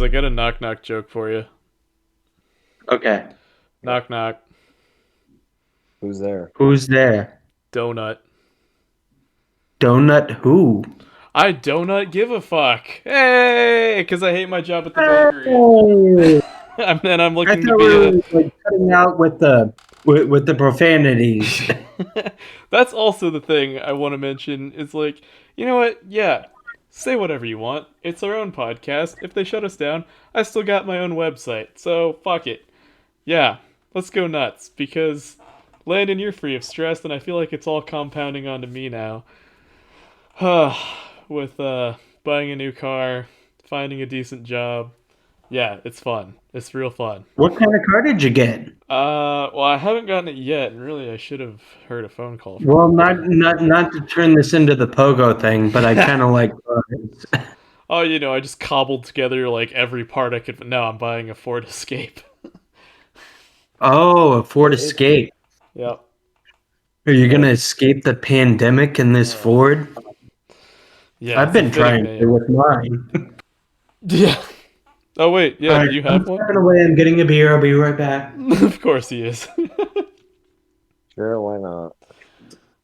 I got a knock knock joke for you. Okay. Knock knock. Who's there? Who's there? Donut. Donut who? I do not give a fuck. Hey, because I hate my job at the bakery. Hey! And I'm I looking to thought be we a. were like cutting out with the profanities. That's also the thing I want to mention. Is like, you know what? Yeah, say whatever you want. It's our own podcast. If they shut us down, I still got my own website. So fuck it. Yeah, let's go nuts. Because Landon, you're free of stress, and I feel like it's all compounding onto me now. With buying a new car, finding a decent job. Yeah, it's fun. It's real fun. What kind of car did you get? Well, I haven't gotten it yet, and really, I should have heard a phone call from Well, my not to turn this into the pogo thing, but I kind of like cars. Oh, I just cobbled together like every part I could. No, I'm buying a Ford Escape. Oh, a Ford Escape. Yep. Are you gonna escape the pandemic in this Ford? Yeah, I've it's a been fitting trying name. to with mine. Yeah. Oh wait, yeah. Alright, Do you have I'm one? stepping away. I'm getting a beer. I'll be right back. Of course he is. Sure, why not?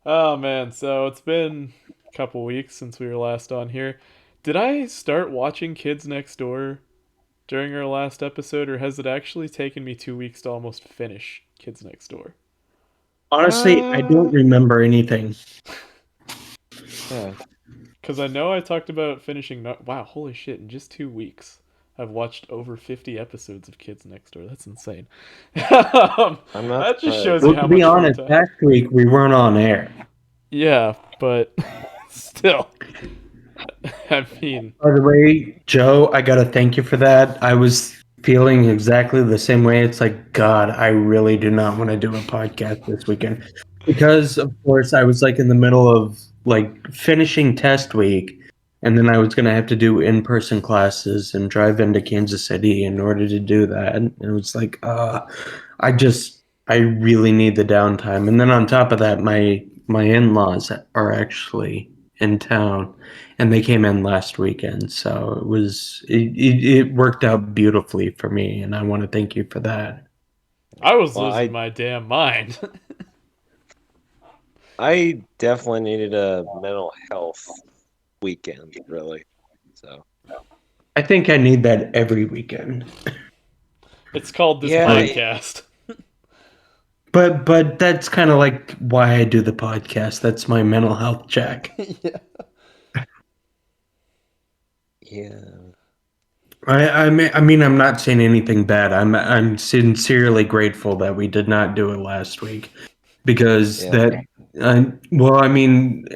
Oh man, so it's been a couple weeks since we were last on here. Did I start watching Kids Next Door during our last episode, or has it actually taken me 2 weeks to almost finish Kids Next Door? Honestly, I don't remember anything. Yeah. Because I know I talked about finishing. Wow, holy shit! In just 2 weeks, I've watched over 50 episodes of Kids Next Door. That's insane. I'm not That just surprised. shows Well, you how to be much free honest, time. last week we weren't on air. Yeah, but still. I mean, By the way, Joe, I gotta thank you for that. I was feeling exactly the same way. It's like, God, I really do not want to do a podcast this weekend. Because of course I was like in the middle of like finishing test week, and then I was gonna have to do in-person classes and drive into Kansas City in order to do that. And it was like, I really need the downtime. And then on top of that, my in-laws are actually in town, and they came in last weekend, so it worked out beautifully for me, and I want to thank you for that. I was Well, losing my damn mind. I definitely needed a mental health weekend, really. So I think I need that every weekend. It's called this Yeah, podcast. But that's kind of like why I do the podcast. That's my mental health check. Yeah. yeah. I mean, I'm not saying anything bad. I'm sincerely grateful that we did not do it last week, because Yeah. well, I mean,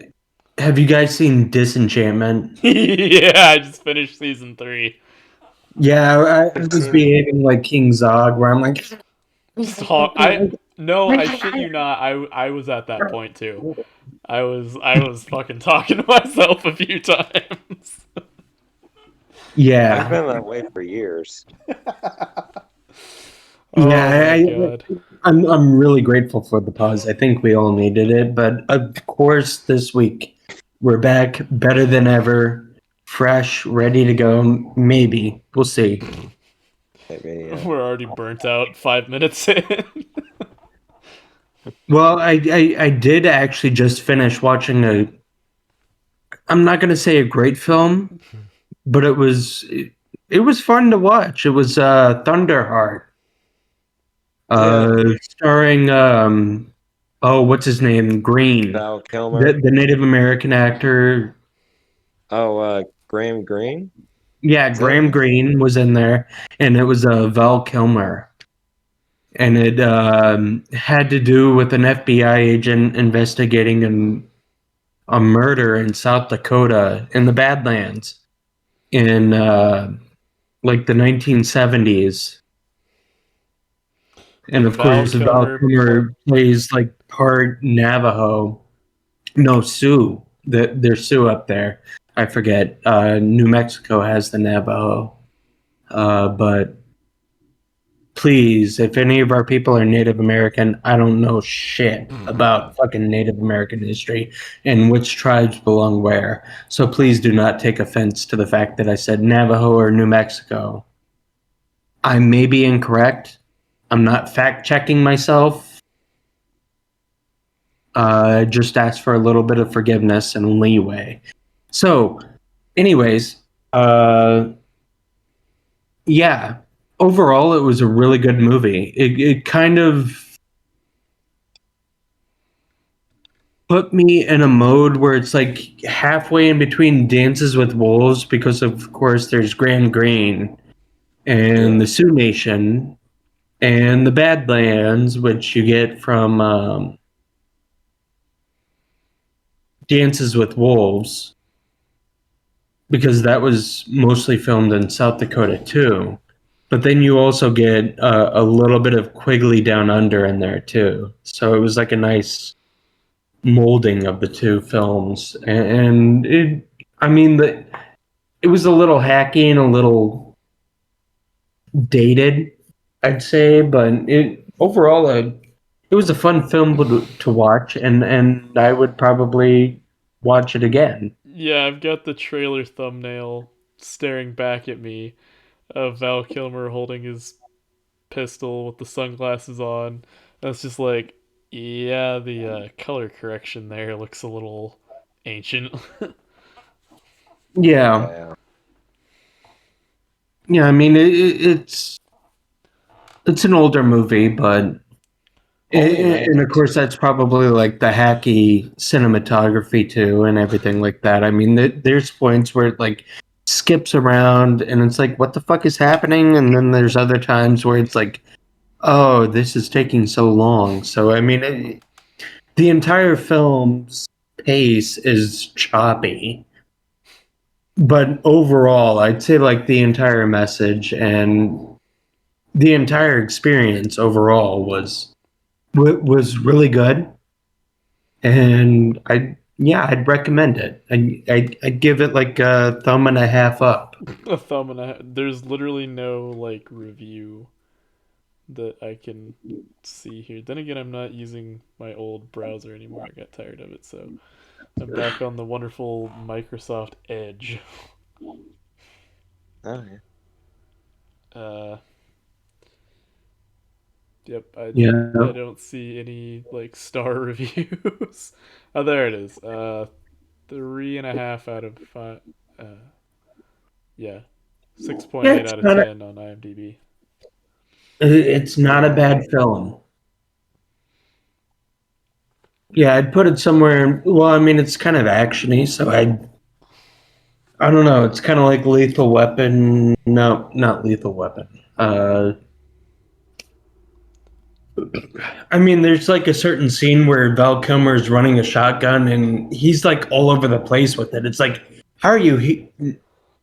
have you guys seen Disenchantment? Yeah, I just finished season 3. Yeah, I was behaving like King Zog, where I'm like, I shit you not. I was at that point too. I was fucking talking to myself a few times. I've yeah, been that way for years. Oh yeah. my god. I'm really grateful for the pause. I think we all needed it, but of course, this week we're back better than ever, fresh, ready to go. Maybe we'll see. Maybe, We're already burnt out 5 minutes in. Well, I did actually just finish watching I'm not gonna say a great film, but it was fun to watch. It was Thunderheart, starring oh, what's his name? Green, Val Kilmer. the Native American actor. Graham Greene? Yeah, Is Graham that- Greene was in there, and it was Val Kilmer, and it had to do with an FBI agent investigating a murder in South Dakota in the Badlands in like the 1970s. And of Val course, Val Kilmer. Kilmer plays like part Navajo. No, Sioux. There's Sioux up there. I forget. New Mexico has the Navajo. But please, if any of our people are Native American, I don't know shit about fucking Native American history and which tribes belong where. So please do not take offense to the fact that I said Navajo or New Mexico. I may be incorrect. I'm not fact checking myself. Just ask for a little bit of forgiveness and leeway. So, anyways, yeah. Overall, it was a really good movie. It kind of put me in a mode where it's like halfway in between Dances with Wolves, because of course there's Grand Green and the Sioux Nation and the Badlands, which you get from Dances with Wolves, because that was mostly filmed in South Dakota too. But then you also get a little bit of Quigley Down Under in there too. So it was like a nice molding of the two films, and it. I mean, it was a little hacky and a little dated, I'd say, but it overall it was a fun film to watch, and I would probably watch it again. Yeah, I've got the trailer thumbnail staring back at me of Val Kilmer holding his pistol with the sunglasses on. And it's just like, yeah, the color correction there looks a little ancient. Yeah, Yeah. yeah. I mean, it's an older movie, but and of course that's probably like the hacky cinematography too, and everything like that. I mean, there's points where it like skips around, and it's like, what the fuck is happening? And then there's other times where it's like, oh, this is taking so long. So I mean, the entire film's pace is choppy, but overall, I'd say like the entire message and the entire experience overall was really good, and I'd recommend it. I'd give it like a thumb and a half up. A thumb and a. There's literally no like review that I can see here. Then again, I'm not using my old browser anymore. I got tired of it, so I'm back on the wonderful Microsoft Edge. Oh, yeah. Uh, yep, I Yeah, don't see any like star reviews. Oh, there it is. 3.5 out of 5. Uh, yeah, 6.8 it's out of not 10 on IMDb. it's not a bad film. Yeah, I'd put it somewhere. Well, I mean, it's kind of actiony, so I don't know. It's kind of like Lethal Weapon. No, not Lethal Weapon. I mean, there's like a certain scene where Val Kilmer is running a shotgun and he's like all over the place with it. It's like, how are you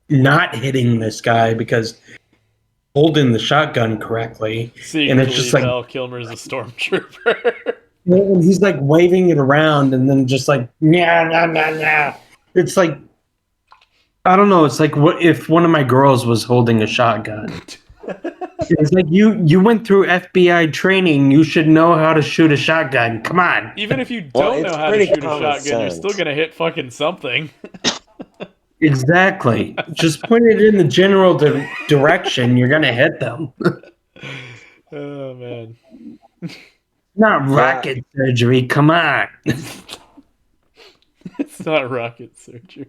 not hitting this guy because holding the shotgun correctly? And it's Secretly, just like, Val Kilmer's a stormtrooper. and he's like waving it around and then just like, yeah, nah, nah, nah. It's like, I don't know. It's like what if one of my girls was holding a shotgun? It's like you went through FBI training. You should know how to shoot a shotgun. Come on. Even if you Well, don't it's know how to pretty shoot a common shotgun, you're sense. still gonna hit fucking something. Exactly. Just point it in the general direction. You're gonna hit them. Oh man. Not rocket surgery. Come on. It's not rocket surgery.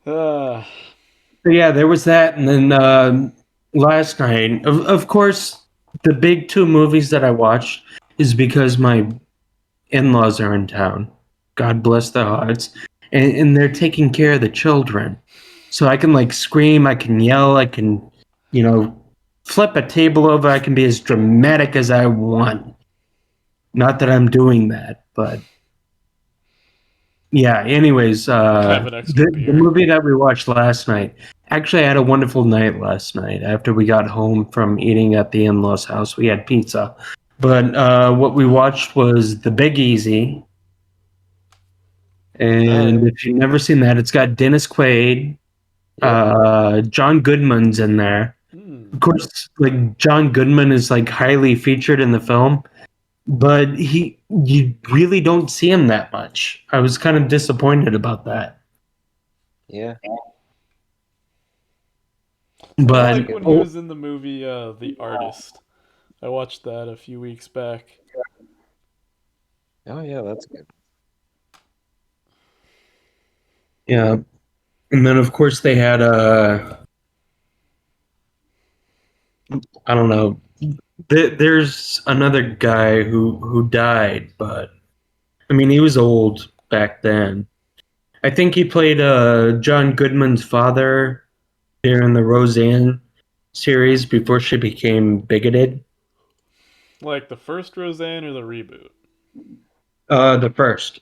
Ah, So yeah, there was that, and then last night, of course, the big two movies that I watched is because my in-laws are in town. God bless their hearts, and they're taking care of the children. So I can like scream, I can yell, I can, flip a table over. I can be as dramatic as I want. Not that I'm doing that, but yeah. Anyways, have an extra the beer. movie that we watched last night. Actually, I had a wonderful night last night. After we got home from eating at the in-laws' house, we had pizza. But what we watched was The Big Easy. And if you've never seen that, it's got Dennis Quaid, John Goodman's in there. Of course, like John Goodman is like highly featured in the film, but you really don't see him that much. I was kind of disappointed about that. Yeah. I But like when he was in the movie The Artist. I watched that a few weeks back. Oh yeah, that's good. yeah, and then of course they had I don't know. There's another guy who died, but I mean he was old back then. I think he played John Goodman's father during the Roseanne series before she became bigoted. Like the first Roseanne or the reboot? The first,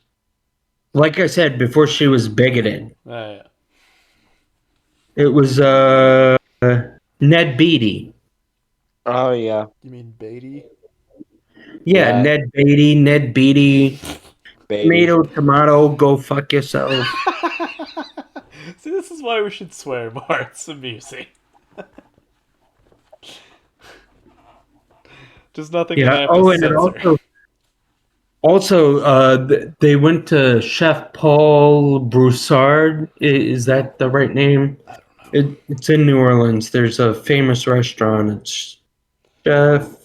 like I said, before she was bigoted, Ah, yeah. it was Ned Beatty. Oh yeah, You mean Beatty? Yeah, yeah, Ned Beatty, Ned Beatty, Beatty. tomato, go fuck yourself. See, this is why we should swear more. It's amusing. Just nothing that Yeah. I have to Oh, and it censor. they went to Chef Paul Broussard. Is that the right name? I don't know. It's in New Orleans. There's a famous restaurant. It's Chef.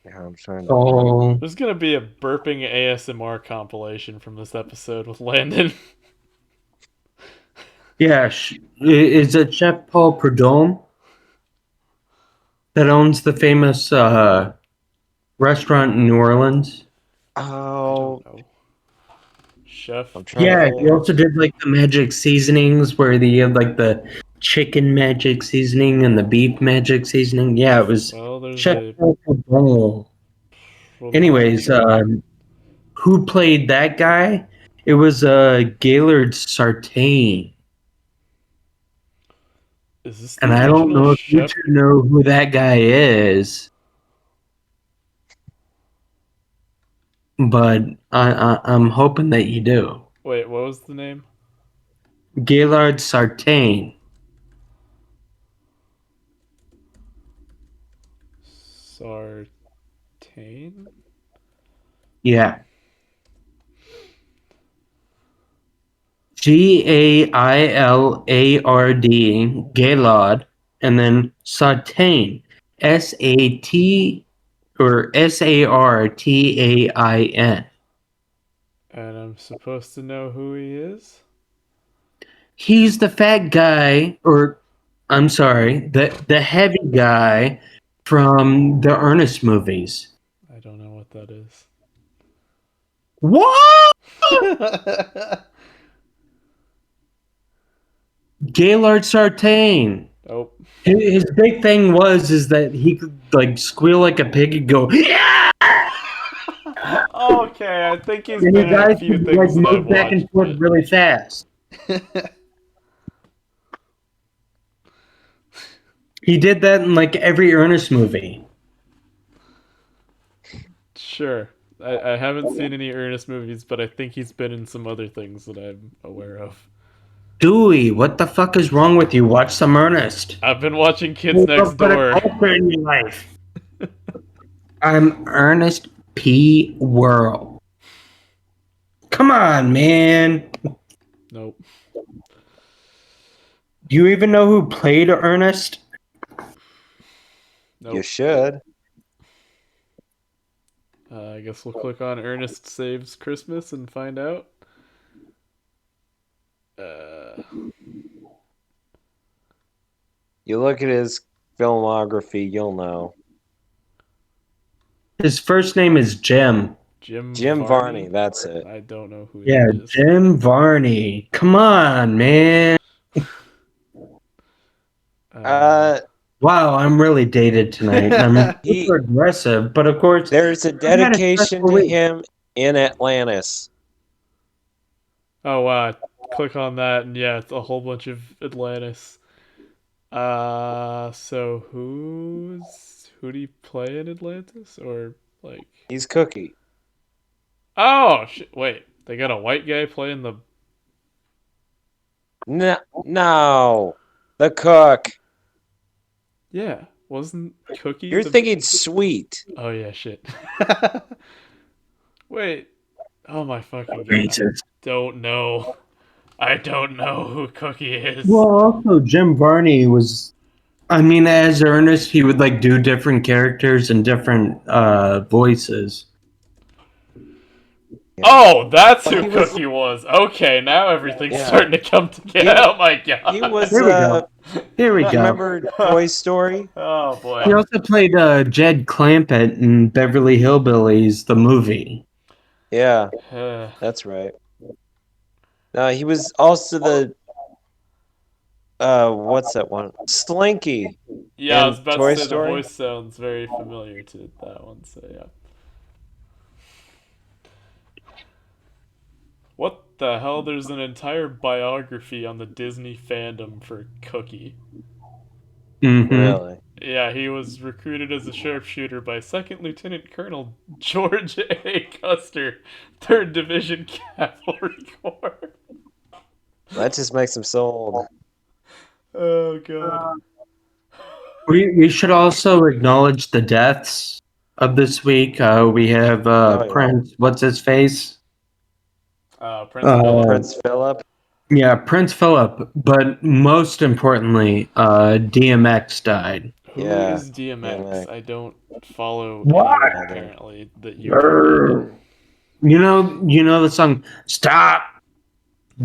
Yeah, I'm trying to. Paul. There's gonna be a burping ASMR compilation from this episode with Landon. Yeah, is it Chef Paul Prudhomme that owns the famous restaurant in New Orleans? I Oh, don't know. Chef I'm trying to Yeah, think. he also did like the magic seasonings where he had like the chicken magic seasoning and the beef magic seasoning. Yeah, it was Well, there's Chef a Paul Prudhomme. Ramon. Anyways, who played that guy? It was Gaylord Sartain. Is this the And I don't original know if you Chef? two know who that guy is, but I'm hoping that you do. Wait, what was the name? Gaylord Sartain. Sartain? Yeah. Gailard, Gaylord, and then Sartain. SAT or Sartain. And I'm supposed to know who he is? He's the fat guy, or I'm sorry, the heavy guy from the Ernest movies. I don't know what that is. What? Gaylord Sartain. Oh. His big thing is that he could like squeal like a pig and go, yeah! Okay, I think he's And been his in a eyes few would like things that I've move back watched, and forth really fast. He did that in like every Ernest movie. Sure. I haven't seen any Ernest movies, but I think he's been in some other things that I'm aware of. Dewey, what the fuck is wrong with you? Watch some Ernest. I've been watching Kids Wake Next up for the Door. culture in your life. I'm Ernest P. Worrell. Come on, man. Nope. Do you even know who played Ernest? You Nope. should. I guess we'll click on Ernest Saves Christmas and find out. You look at his filmography, you'll know. His first name is Jim. Jim Varney, that's it. I don't know who Yeah, that is. Jim Varney. Come on, man. Wow, I'm really dated tonight. I'm He- super aggressive, but of course, There's a had a dedication stressful to week. him in Atlantis. Oh wow! Click on that, and yeah, it's a whole bunch of Atlantis. So who do you play in Atlantis, or like? He's Cookie. Oh shit! Wait, they got a white guy playing the. No, the cook. Yeah, wasn't Cookie? You're thinking sweet. Oh yeah, shit. Wait. Oh my fucking god! I Jesus. don't know. I don't know who Cookie is. Well, also Jim Varney was. I mean, as Ernest, he would like do different characters and different voices. Oh, that's But who he was- Cookie was. Okay, now everything's Yeah. starting to come together. Oh my god. He was. Here we go. Here we go. Remember Toy Story? Oh boy. He also played Jed Clampett in Beverly Hillbillies, the movie. Yeah, Uh, that's right. He was also the what's that one? Slinky. yeah, I in was about Toy to say Story? the voice sounds very familiar to that one, so yeah. What the hell? There's an entire biography on the Disney fandom for Cookie. Mm-hmm. Really? Yeah, he was recruited as a sharpshooter by Second Lieutenant Colonel George A. Custer, 3rd Division Cavalry Corps. That just makes him so old. Oh god. We should also acknowledge the deaths of this week. We have Oh, yeah. Prince. What's his face? Prince Philip. Prince Philip. Yeah, Prince Philip. But most importantly, DMX died. Who Yeah, is DMX? DMX. I don't follow What? anyone apparently that you recommended. You know the song "Stop,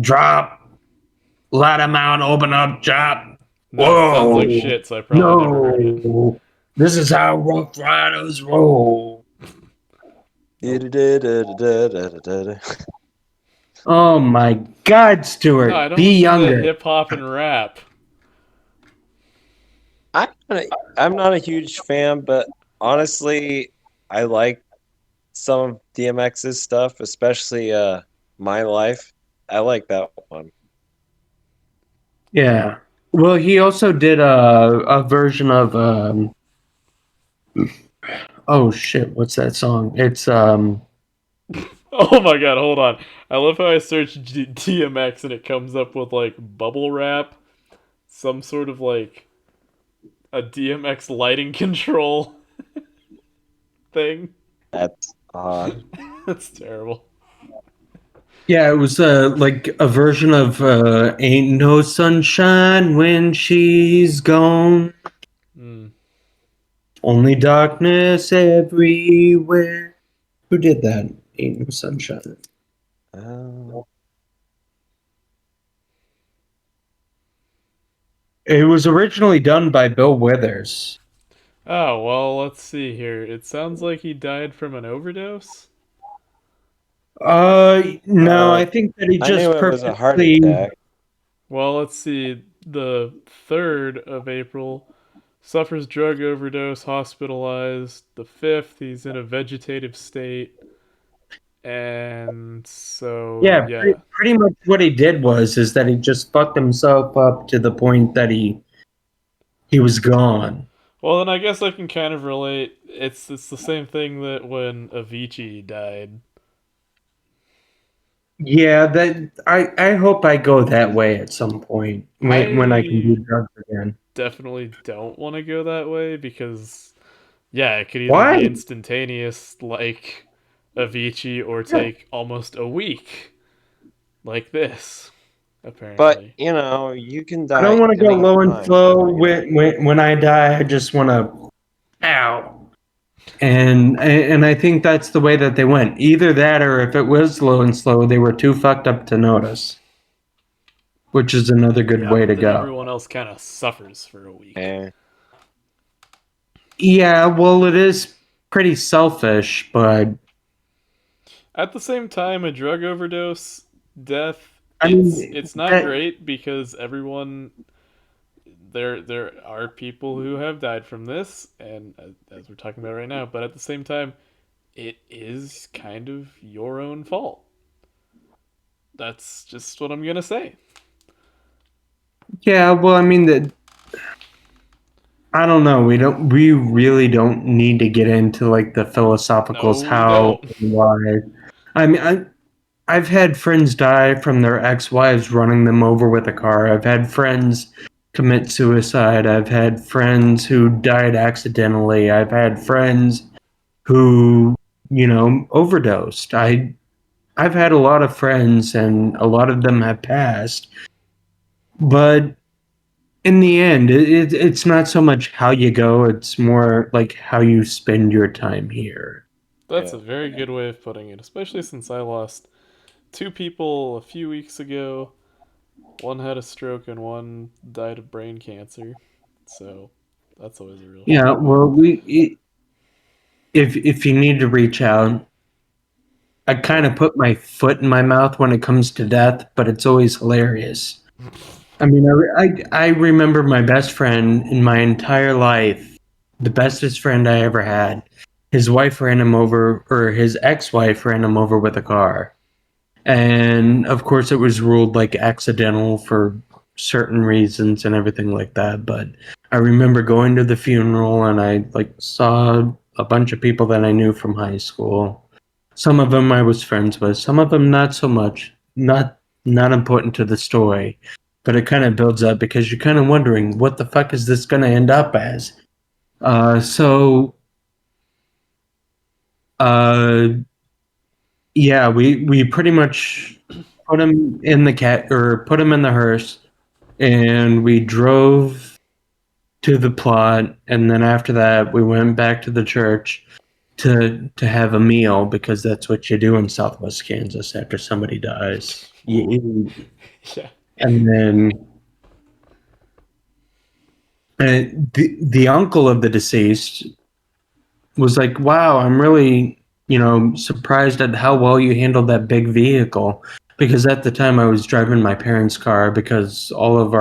Drop, Let 'Em Out, Open Up, Drop." No, it sounds like shit, so I probably never heard it. No, this is how Rough Riders roll. Oh my God, Stuart, No, I don't be listen younger. to hip hop and rap. I'm not a huge fan, but honestly, I like some of DMX's stuff, especially My Life. I like that one. Yeah. Well, he also did a version of oh shit, what's that song? It's Oh my god, hold on. I love how I search DMX and it comes up with like bubble wrap, some sort of like a DMX lighting control thing. That's odd. That's terrible. yeah, it was like a version of "Ain't No Sunshine When She's Gone." Mm. Only darkness everywhere. Who did that? Ain't No Sunshine. It was originally done by Bill Withers. Oh, well, let's see here. It sounds like he died from an overdose. No, I think that he I just knew it was a heart purposely. attack. Well, let's see. The 3rd of April, suffers drug overdose, hospitalized. The 5th, he's in a vegetative state. And so, Yeah, yeah. pretty much what he did is that he just fucked himself up to the point that he was gone. Well, then I guess I can kind of relate. It's the same thing that when Avicii died. Yeah, that I hope I go that way at some point when I can do drugs again. Definitely don't want to go that way because, yeah, it could either Why? be instantaneous like Avicii or take almost a week like this, apparently. But you can die. I don't want to go any low and time. slow. When I die, I just want to, ow. And I think that's the way that they went. Either that, or if it was low and slow, they were too fucked up to notice. Which is another good Yeah, way to but then go. everyone else kind of suffers for a week. Yeah, well, it is pretty selfish, but At the same time, a drug overdose death, I mean, it's not great because everyone there are people who have died from this, and as we're talking about right now, but at the same time, it is kind of your own fault. That's just what I'm gonna say. yeah, well, I mean that. I don't know. We really don't need to get into like the philosophicals, No, we how don't. and why. I mean, I've had friends die from their ex-wives running them over with a car. I've had friends commit suicide. I've had friends who died accidentally. I've had friends who, overdosed. I've had a lot of friends, and a lot of them have passed. But in the end, it's not so much how you go; it's more like how you spend your time here. That's Yeah. a very good way of putting it, especially since I lost two people a few weeks ago. One had a stroke and one died of brain cancer. So that's always a real Yeah, shame. well, if you need to reach out, I kind of put my foot in my mouth when it comes to death, but it's always hilarious. I mean, I remember my best friend in my entire life, the bestest friend I ever had. His wife ran him over, or his ex-wife ran him over with a car. And of course, it was ruled like accidental for certain reasons and everything like that. But I remember going to the funeral and I like saw a bunch of people that I knew from high school. Some of them I was friends with, some of them not so much. Not important to the story, but it kind of builds up because you're kind of wondering what the fuck is this going to end up as. So uh, yeah, we pretty much put him in the cat or put him in the hearse, and we drove to the plot, and then after that we went back to the church to have a meal because that's what you do in Southwest Kansas after somebody dies. You eat, Yeah. and then the uncle of the deceased was like, "Wow, I'm really, surprised at how well you handled that big vehicle." Because at the time I was driving my parents' car because all of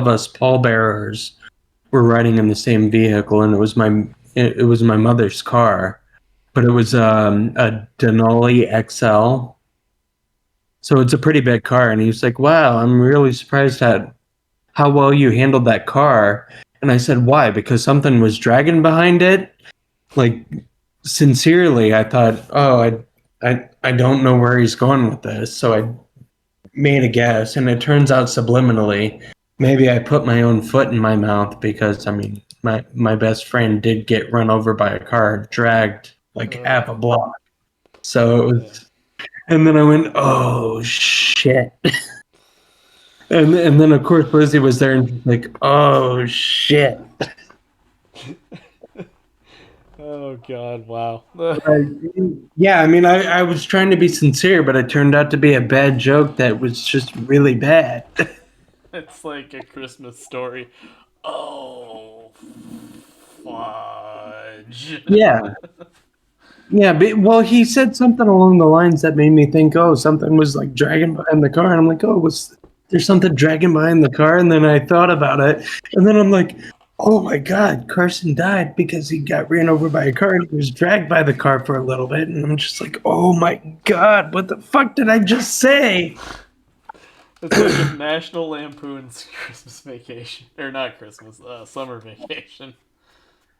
us pallbearers were riding in the same vehicle, and it was my mother's car, but it was a Denali XL, so it's a pretty big car. And he was like, "Wow, I'm really surprised at how well you handled that car." And I said, "Why? Because something was dragging behind it?" Like, sincerely, I thought, "Oh, I don't know where he's going with this." So I made a guess, and it turns out subliminally, maybe I put my own foot in my mouth because I mean, my best friend did get run over by a car, dragged like half a block. So it Yeah. was, and then I went, "Oh shit." And then of course Lizzie was there and she's like, "Oh shit." Oh God! Wow. Yeah, I mean, I was trying to be sincere, but it turned out to be a bad joke that was just really bad. It's like a Christmas story. Oh, fudge. Yeah, yeah. But, well, he said something along the lines that made me think, oh, something was like dragging behind the car, and I'm like, oh, was there something dragging behind the car? And then I thought about it, and then I'm like, oh my God, Carson died because he got ran over by a car and he was dragged by the car for a little bit, and I'm just like, oh my God, what the fuck did I just say? It's like if National Lampoon's Christmas Vacation, or not Christmas, summer vacation.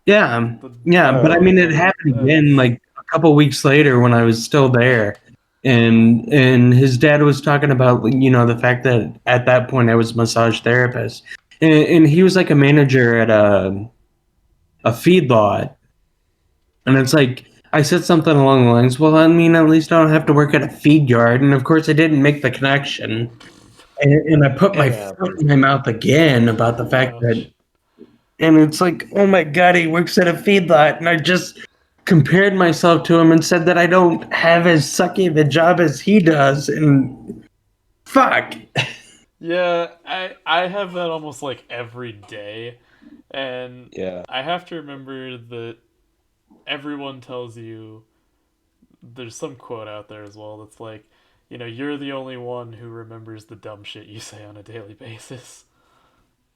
Yeah, The yeah, but I mean, it happened again that's like a couple weeks later when I was still there, and his dad was talking about the fact that at that point I was a massage therapist, and he was like a manager at a feedlot, and it's like I said something along the lines, well, I mean, at least I don't have to work at a feed yard, and of course I didn't make the connection, and I put my It foot happens. in my mouth again about the fact that. ouch. And it's like, oh my God, he works at a feedlot. And I just compared myself to him and said that I don't have as sucky of a job as he does. And fuck. Yeah, I have that almost like every day, and Yeah. I have to remember that everyone tells you there's some quote out there as well that's like, you're the only one who remembers the dumb shit you say on a daily basis.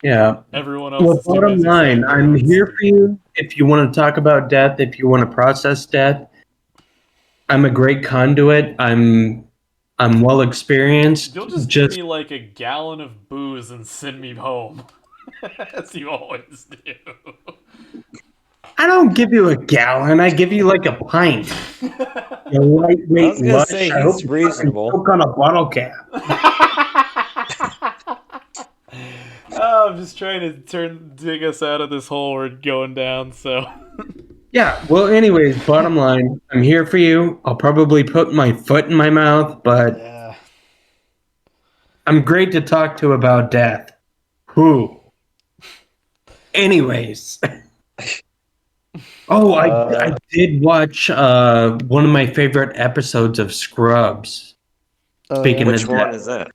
Yeah. Everyone else Well, is too bottom busy line, saying their I'm own here for stupid. you if you want to talk about death, if you want to process death. I'm a great conduit. I'm well experienced. You'll just give Just me like a gallon of booze and send me home, as you always do. I don't give you a gallon. I give you like a pint. You I lightweight was gonna lush. say I hope he's you fucking reasonable. choke on a bottle cap. Oh, I'm just trying to dig us out of this hole we're going down. So Yeah, well, anyways, bottom line, I'm here for you. I'll probably put my foot in my mouth, but Yeah. I'm great to talk to about death. Who? Anyways. Oh, I Uh, did watch one of my favorite episodes of Scrubs. Oh yeah. Speaking which of one death. is that?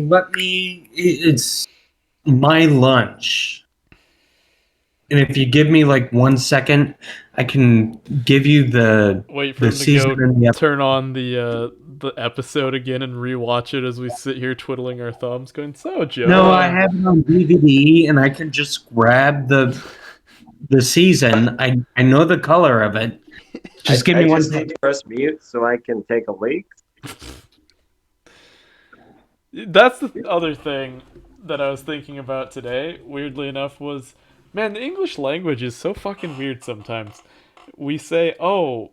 Let me. It's My Lunch. And if you give me like 1 second, I can give you Wait for the him to season go and the episode. turn on the episode again and rewatch it as we sit here twiddling our thumbs, going, "So, Joe, No, I have it on DVD, and I can just grab the season. I know the color of it. I, Just give I me one just need second. to press mute so I can take a leak. That's the other thing that I was thinking about today, weirdly enough, was, man, the English language is so fucking weird sometimes. We say, oh,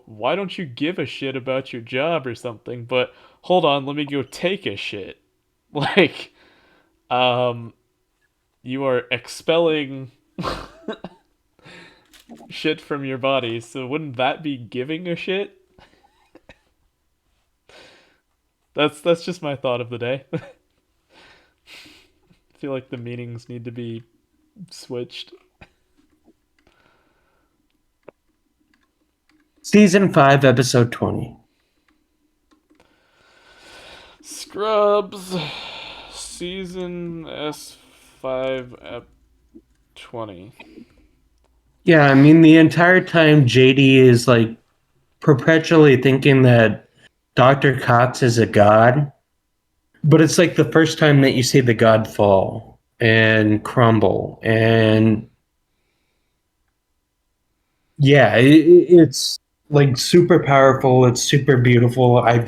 why don't you give a shit about your job or something? But hold on, let me go take a shit. Like, um, you are expelling shit from your body, so wouldn't that be giving a shit? That's just my thought of the day. I feel like the meanings need to be switched. Season 5, episode 20. Scrubs season S5 ep 20. Yeah, I mean, the entire time JD is like perpetually thinking that Dr. Cox is a god, but it's like the first time that you see the god fall and crumble. And yeah, it's like super powerful. It's super beautiful. I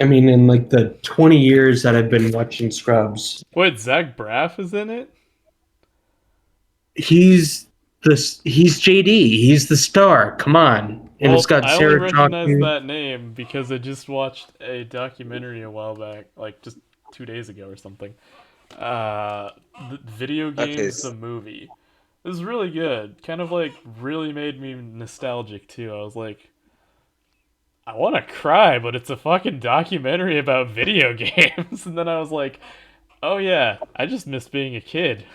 mean, in like the 20 years that I've been watching Scrubs, Wait, Zach Braff is in it? he's he's JD. He's the star. Come on. And it's Well, got I only Sarah recognize Chalke. that name because I just watched a documentary a while back, like just 2 days ago or something. Video Okay, games the movie. It was really good. Kind of like really made me nostalgic too. I was like, I want to cry, but it's a fucking documentary about video games. And then I was like, oh yeah, I just miss being a kid.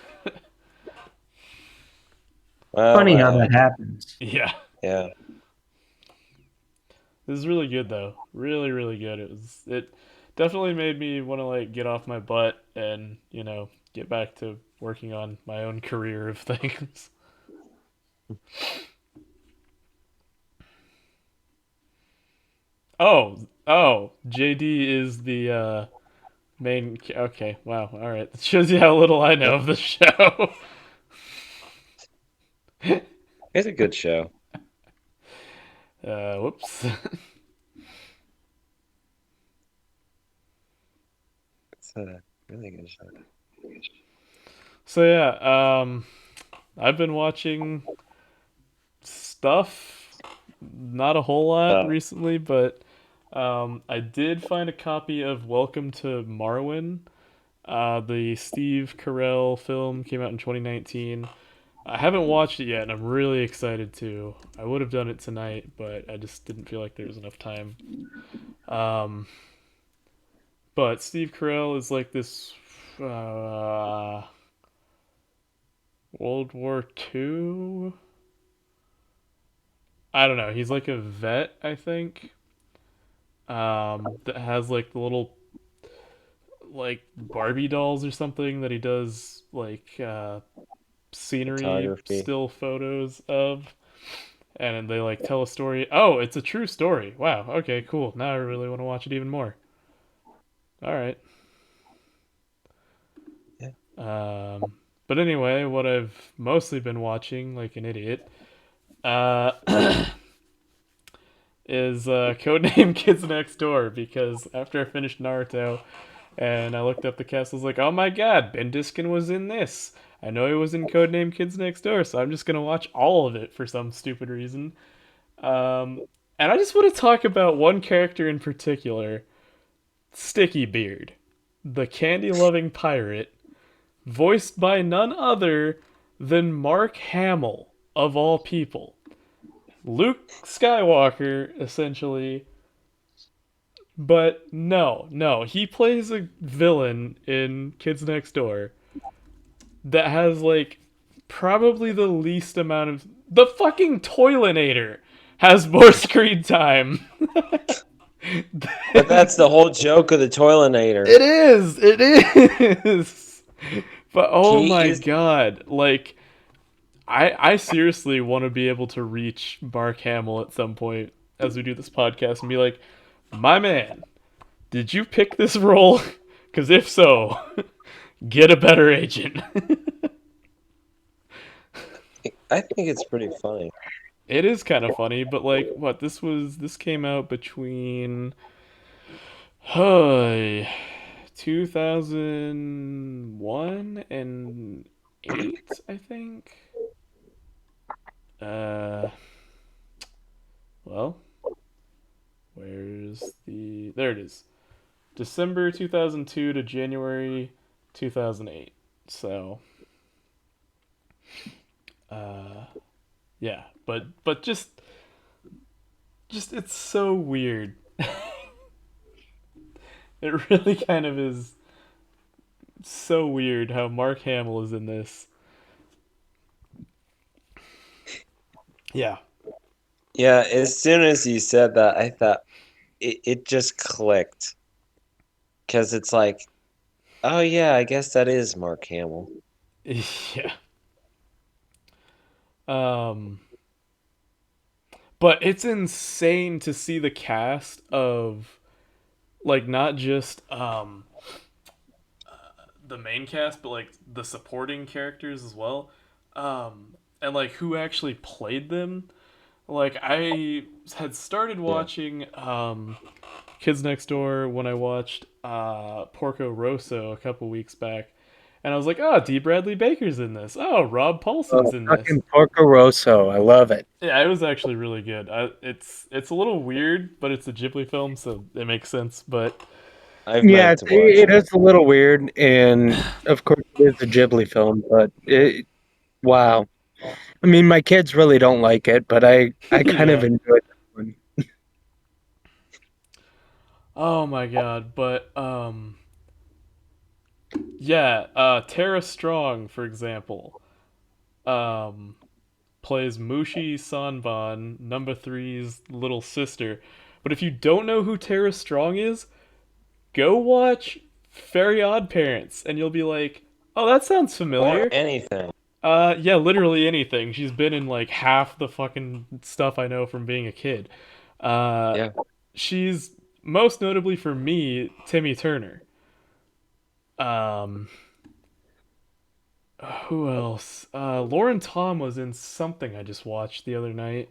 well, Funny how that happens. Yeah. yeah. This is really good though. Really, really good. It definitely made me want to like get off my butt and, get back to working on my own career of things. Oh, JD is the main. Okay, wow. All right. That shows you how little I know of the show. It's a good show. Whoops. It's a really good show. So yeah, I've been watching stuff, not a whole lot Oh, recently, but I did find a copy of Welcome to Marwin. The Steve Carell film came out in 2019. I haven't watched it yet, and I'm really excited to. I would have done it tonight, but I just didn't feel like there was enough time. Um, but Steve Carell is like this uh, World War II. I don't know. He's like a vet, I think. That has like the little like Barbie dolls or something that he does like scenery photography. still photos of, and they like tell a story. Oh, it's a true story. Wow. Okay, cool. Now I really want to watch it even more. All right. Yeah. But anyway, what I've mostly been watching, like an idiot, uh, is Codename Kids Next Door because after I finished Naruto and I looked up the cast, I was like, oh my god, Ben Diskin was in this. I know he was in Codename Kids Next Door, so I'm just gonna watch all of it for some stupid reason. Um, and I just want to talk about one character in particular, Sticky Beard, the candy loving pirate, voiced by none other than Mark Hamill, of all people. Luke Skywalker, essentially. But no, he plays a villain in Kids Next Door that has like probably the least amount of the fucking Toilinator has more screen time. But that's the whole joke of the Toilinator. It is. But oh my He's god, like I seriously want to be able to reach Mark Hamill at some point as we do this podcast and be like, my man, did you pick this role? Because if so, get a better agent. I think it's pretty funny. It is kind of funny, but like, what this came out between 2001 and 8, I think. Uh, well, there it is. December 2002 to January 2008. So, uh, yeah, but just it's so weird. It really kind of is so weird how Mark Hamill is in this. Yeah. Yeah, as soon as you said that, I thought it just clicked. Because it's like, oh yeah, I guess that is Mark Hamill. Yeah. Um but it's insane to see the cast of like not just the main cast but like the supporting characters as well. And like who actually played them. Like I had started watching Kids Next Door when I watched Porco Rosso a couple weeks back, and I was like, "Oh, D. Bradley Baker's in this. Oh, Rob Paulson's Oh, in this." fucking Porco Rosso. I love it. Yeah, it was actually really good. It's a little weird, but it's a Ghibli film, so it makes sense. But I've Yeah, meant to watch it it. is a little weird, and of course it is a Ghibli film, but wow. I mean, my kids really don't like it, but I kind of yeah, enjoyed that one. oh my god. But yeah, Tara Strong, for example, um, plays Mushi Sanban, number three's little sister. But if you don't know who Tara Strong is, go watch Very Odd Parents, and you'll be like, "Oh, that sounds Or familiar." anything. Yeah, literally anything. She's been in like half the fucking stuff I know from being a kid. Uh, Yeah. she's most notably for me, Timmy Turner. Um, who else? Lauren Tom was in something I just watched the other night.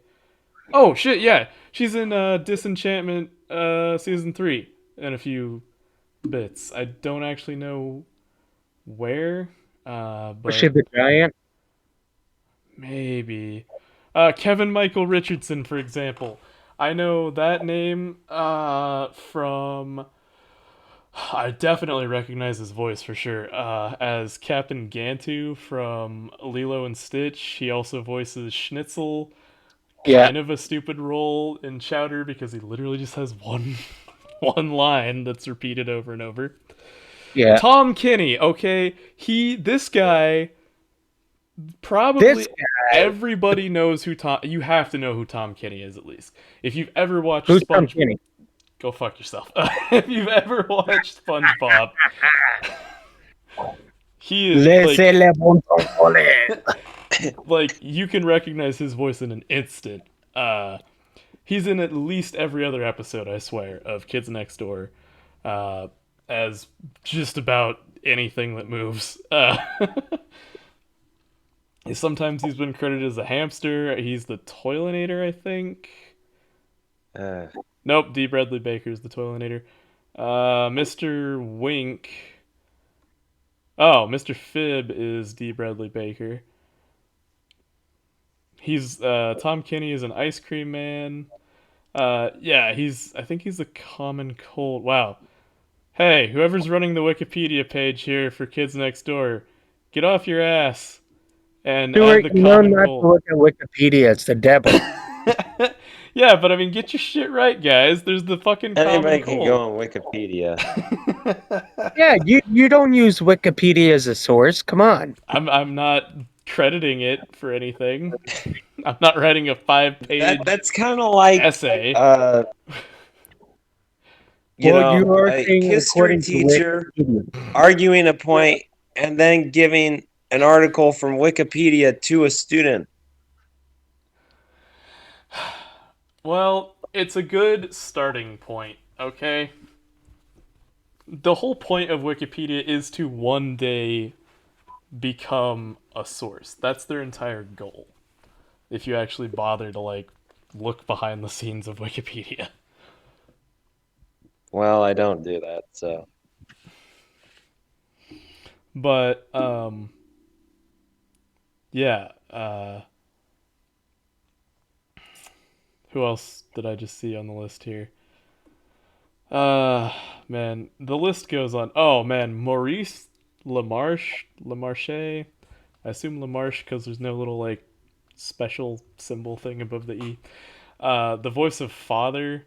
Oh shit, yeah, she's in Disenchantment season 3 and a few bits. I don't actually know where, Was she but the giant? maybe. Kevin Michael Richardson, for example. I know that name from. I definitely recognize his voice for sure. As Captain Gantu from Lilo and Stitch, he also voices Schnitzel. Yeah, Kind of a stupid role in Chowder because he literally just has one one line that's repeated over and over. yeah. Tom Kenny, okay, this guy This probably guy, everybody knows who Tom. You have to know who Tom Kenny is at least. If you've ever watched who's Tom Sponge, Kenny? go fuck yourself. If you've ever watched SpongeBob, he is Laissez les bon temps. like you can recognize his voice in an instant. He's in at least every other episode, I swear, of Kids Next Door, uh, as just about anything that moves. Sometimes he's been credited as a hamster. He's the Toilinator, I think. Uh, Nope, D. Bradley Baker's the Toilinator. Mr. Wink. Oh, Mr. Fib is D. Bradley Baker. He's Tom Kenny is an ice cream man. Yeah, I think he's a common cold. Wow. Hey, whoever's running the Wikipedia page here for Kids Next Door, get off your ass and add Stuart, the you know common not to cold. look at Wikipedia. It's the devil. Yeah, but I mean, get your shit right, guys. There's the fucking common Anybody can cold. go on Wikipedia. Yeah, you don't use Wikipedia as a source. Come on. I'm not crediting it for anything. I'm not writing a 5-page That's kind of like, essay. uh, Well, you are a saying history according to teacher Wikipedia. arguing a point and then giving an article from Wikipedia to a student. Well, it's a good starting point, okay? The whole point of Wikipedia is to one day become a source. That's their entire goal. If you actually bother to like look behind the scenes of Wikipedia. Well, I don't do that, so. But yeah, who else did I just see on the list here? Man, the list goes on. Oh man, Maurice Lamarche. I assume Lamarche because there's no little like special symbol thing above the E. The voice of Father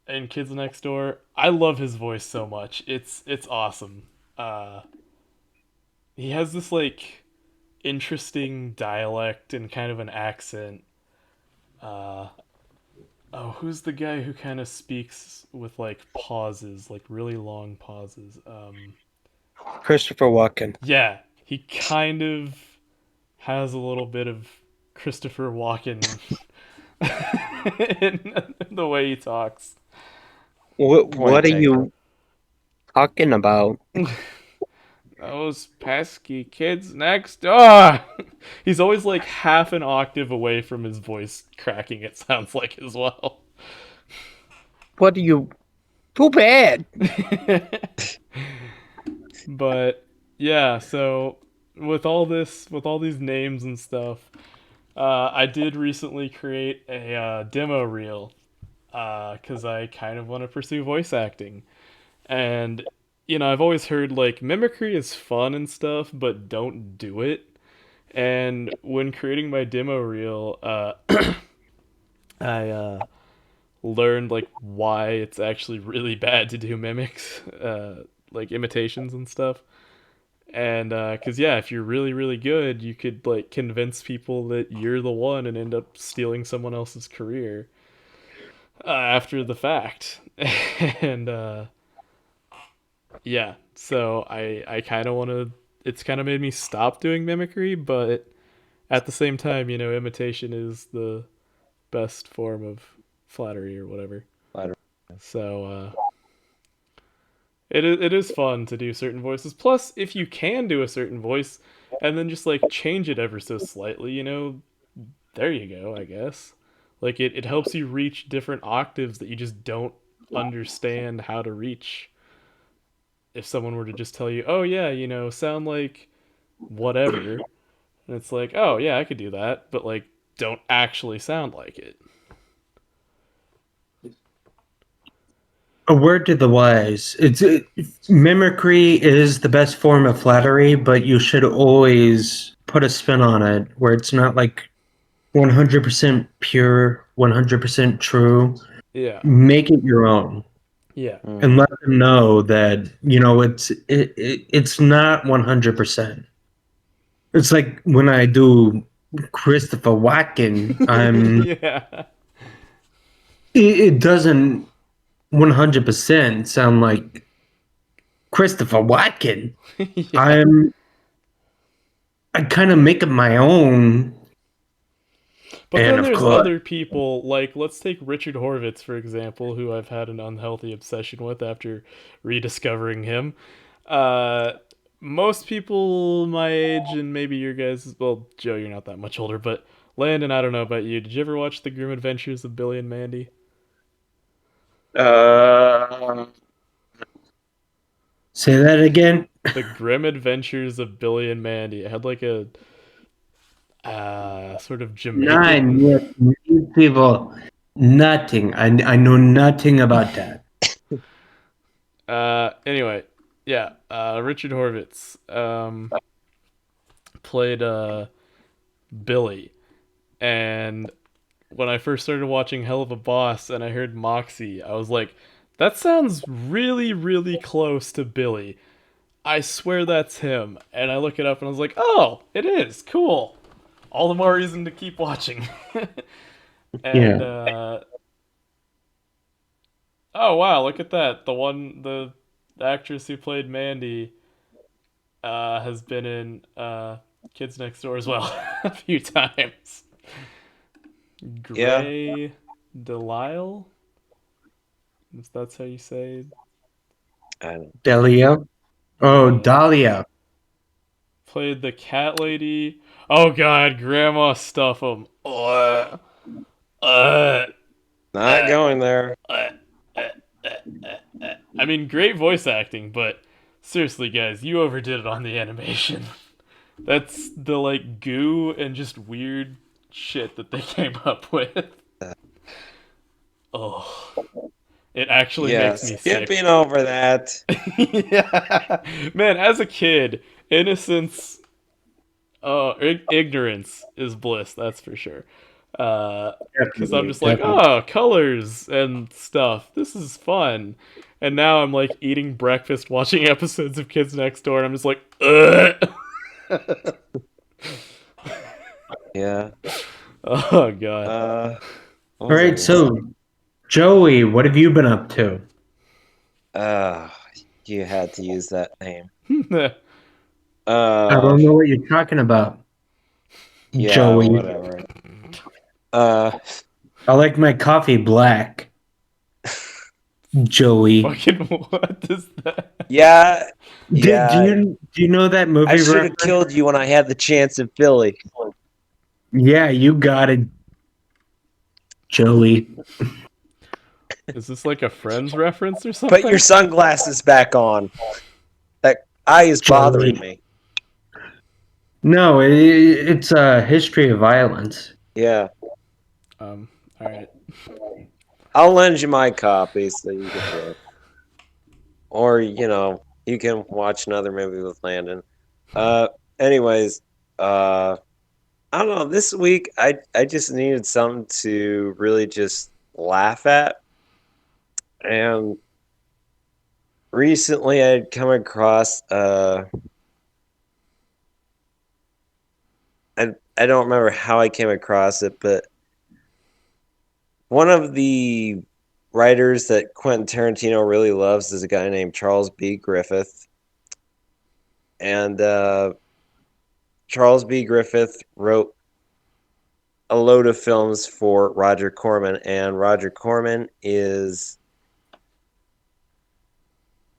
in Kids Next Door. I love his voice so much. It's awesome. Uh, he has this like interesting dialect and kind of an accent. Uh, oh, who's the guy who kind of speaks with like pauses, like really long pauses? Christopher Walken. Yeah, he kind of has a little bit of Christopher Walken in the way he talks. What are taken. you talking about? Those pesky kids next door. He's always like half an octave away from his voice cracking, it sounds like, as well. What are you? Too bad. But yeah, so with all these names and stuff, I did recently create a demo reel because I kind of want to pursue voice acting. And I've always heard like mimicry is fun and stuff, but don't do it. And when creating my demo reel, I learned like why it's actually really bad to do mimics, like imitations and stuff. And because yeah, if you're really really good, you could like convince people that you're the one and end up stealing someone else's career after the fact. And yeah, so I kind of want to. It's kind of made me stop doing mimicry, but at the same time, imitation is the best form of flattery or whatever. Flattery. So it is fun to do certain voices. Plus, if you can do a certain voice and then just like change it ever so slightly, there you go, I guess. Like it helps you reach different octaves that you just don't understand how to reach. If someone were to just tell you, "Oh yeah, sound like whatever." And it's like, "Oh yeah, I could do that," but like don't actually sound like it. A word to the wise. Mimicry is the best form of flattery, but you should always put a spin on it where it's not like 100% pure, 100% true. Yeah. Make it your own Yeah. and let them know that it's not 100%. It's like when I do Christopher Watkin, Yeah. it doesn't 100% sound like Christopher Watkin. Yeah. I kind of make it my own. But And then of there's course, other people, like let's take Richard Horvitz for example, who I've had an unhealthy obsession with after rediscovering him. Uh, Most people my age and maybe your guys, well, Joe, you're not that much older, but Landon, I don't know about you. Did you ever watch The Grim Adventures of Billy and Mandy? uh, say that again. The Grim Adventures of Billy and Mandy. It had like a sort of Nine, Jamaican. yes, you people, nothing. I know nothing about that. Anyway, yeah. Richard Horvitz played Billy. And when I first started watching Hell of a Boss and I heard Moxie, I was like, that sounds really, really close to Billy. I swear that's him. And I look it up and I was like, oh, it is. Cool. All the more reason to keep watching. And, Yeah. oh, wow, look at that. The actress who played Mandy has been in Kids Next Door as well a few times. Yeah. Gray Delisle? If that's how you say I don't. Delia. Oh, Dahlia. played the cat lady. Oh god, Grandma Stuff'em. Not going there. I mean, great voice acting, but seriously, guys, you overdid it on the animation. That's the like goo and just weird shit that they came up with. Oh, it actually Yeah, makes me sick. skipping over that. Yeah, man. As a kid, innocence, ignorance is bliss. That's for sure. Because I'm just like, Definitely. oh, colors and stuff. This is fun. And now I'm like eating breakfast, watching episodes of Kids Next Door, and I'm just like, ugh. Yeah. Oh god. What All was I right, gonna so Joey, what have you been up to? say? You had to use that name. I Uh, don't know what you're talking about, yeah, Joey. whatever. Uh, I like my coffee black. Joey. Fucking what is that? yeah, Do yeah. you know that movie I should have reference? killed you when I had the chance in Philly. Yeah, you got it, Joey. Is this like a Friends reference or something? Put your sunglasses back on. That eye is bothering me. No, it's a history of violence. Yeah. All right. I'll lend you my copy so you can do it. Or, you can watch another movie with Landon. Anyways, I don't know. This week, I just needed something to really just laugh at. And recently, I had come across, I don't remember how I came across it, but one of the writers that Quentin Tarantino really loves is a guy named Charles B. Griffith. And Charles B. Griffith wrote a load of films for Roger Corman, and Roger Corman is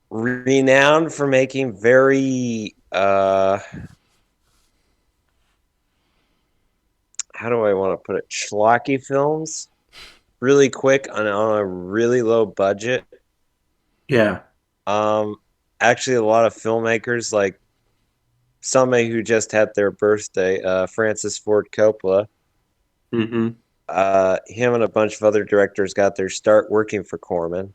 renowned for making very how do I want to put it, schlocky films, really quick on a really low budget. Yeah. Actually, a lot of filmmakers, like somebody who just had their birthday, Francis Ford Coppola, Mm-hmm. him and a bunch of other directors got their start working for Corman.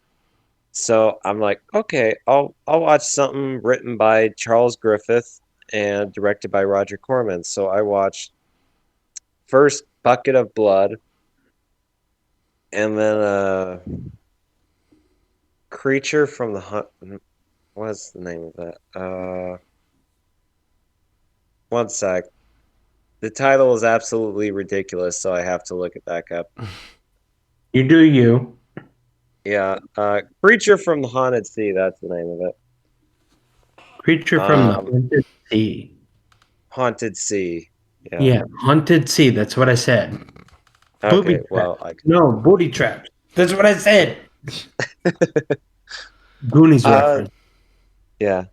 So I'm like, okay, I'll watch something written by Charles Griffith and directed by Roger Corman. So I watched first Bucket of Blood, and then Creature from the Hunt. What's the name of that? One sec. The title is absolutely ridiculous, so I have to look it back up. You do you. Yeah, Creature from the Haunted Sea. That's the name of it. Creature from the Haunted Sea. Haunted Sea. Yeah, Haunted Sea. That's what I said. Booby Okay, well, No, booty traps. That's what I said. Goonies reference. yeah.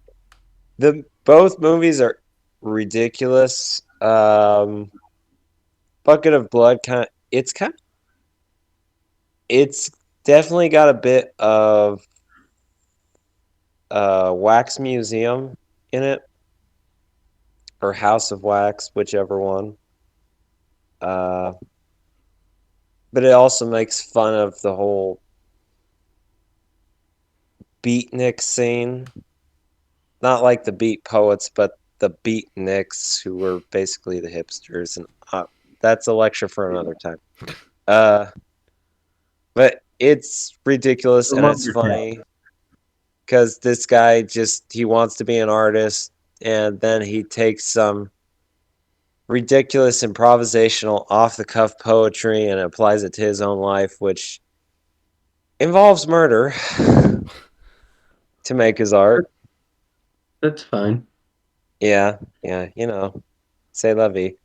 Both movies are ridiculous. Bucket of Blood it's definitely got a bit of Wax Museum in it, or House of Wax, whichever one. But it also makes fun of the whole beatnik scene. Not like the beat poets, but the beatniks, who were basically the hipsters, and that's a lecture for another time. But it's ridiculous and it's funny because this guy he wants to be an artist, and then he takes some ridiculous improvisational off-the-cuff poetry and applies it to his own life, which involves murder to make his art. That's fine. Yeah, say la vie.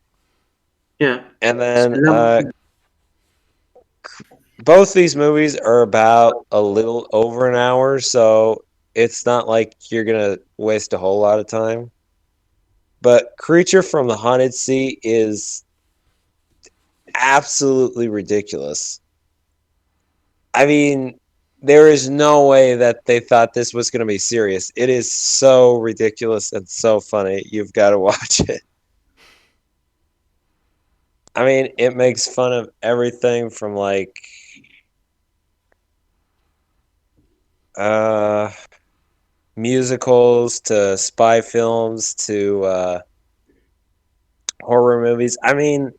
Yeah. And then both these movies are about a little over an hour, so it's not like you're gonna waste a whole lot of time. But Creature from the Haunted Sea is absolutely ridiculous. I mean, there is no way that they thought this was going to be serious. It is so ridiculous and so funny. You've got to watch it. I mean, it makes fun of everything from like musicals to spy films to horror movies. I mean,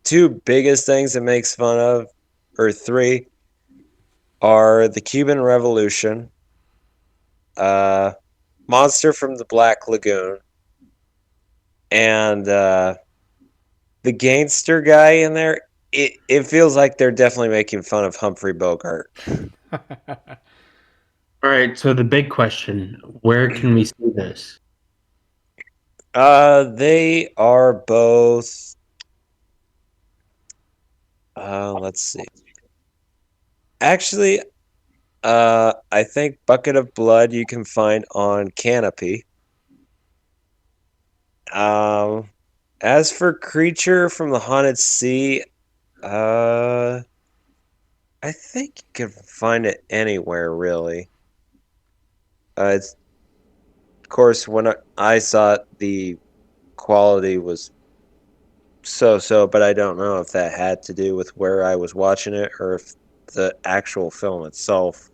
two biggest things it makes fun of, or three, are the Cuban Revolution, Monster from the Black Lagoon, and the gangster guy in there. It feels like they're definitely making fun of Humphrey Bogart. All right, so the big question, where can we see this? They are both. Let's see. Actually, I think Bucket of Blood you can find on Canopy. As for Creature from the Haunted Sea, I think you can find it anywhere really. It's, of course, when I saw it, the quality was so, but I don't know if that had to do with where I was watching it or if the actual film itself,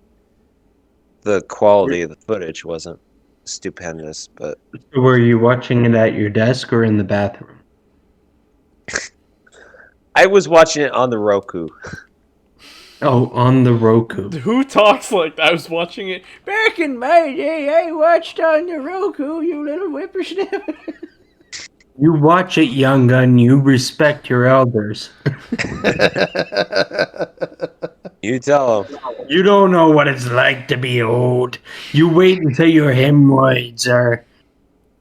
the quality of the footage wasn't stupendous. But Were you watching it at your desk or in the bathroom? I was watching it on the Roku. Oh, on the Roku. Who talks like that? I was watching it back in my day. I watched on the Roku, you little whippersnapper. You watch it, young gun. You respect your elders. You tell them. You don't know what it's like to be old. You wait until your hemorrhoids are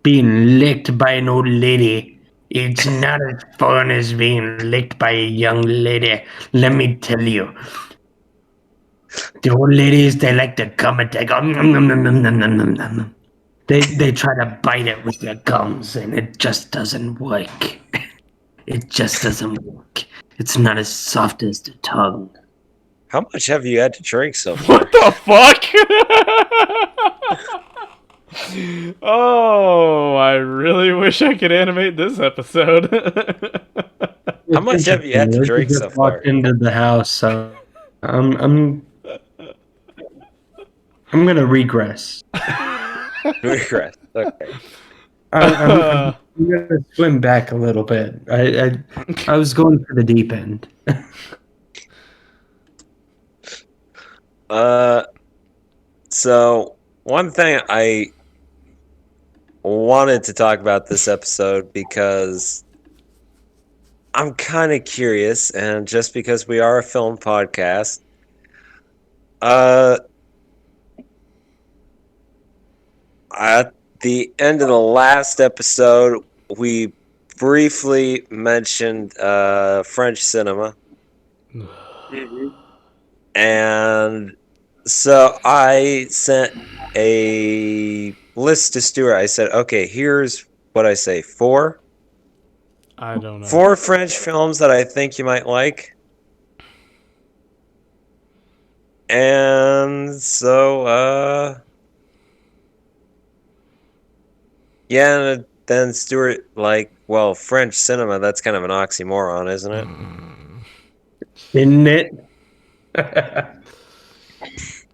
being licked by an old lady. It's not as fun as being licked by a young lady. Let me tell you. The old ladies, they like to come and they go. Nom, nom, nom, nom, nom, nom, nom, nom. They try to bite it with their gums, and it just doesn't work. It just doesn't work. It's not as soft as the tongue. How much have you had to drink so far? What the fuck? Oh, I really wish I could animate this episode. How much have you had to drink so far? Walked into the house, so I'm gonna regress. Regret. Okay. I'm gonna swim back a little bit. I was going for the deep end. So one thing I wanted to talk about this episode because I'm kind of curious, and just because we are a film podcast, at the end of the last episode, we briefly mentioned French cinema. And so I sent a list to Stuart. I said, okay, here's what I say. Four I don't know. 4 French films that I think you might like. And so, yeah, and then Stuart, like, well, French cinema, that's kind of an oxymoron, isn't it? Isn't it?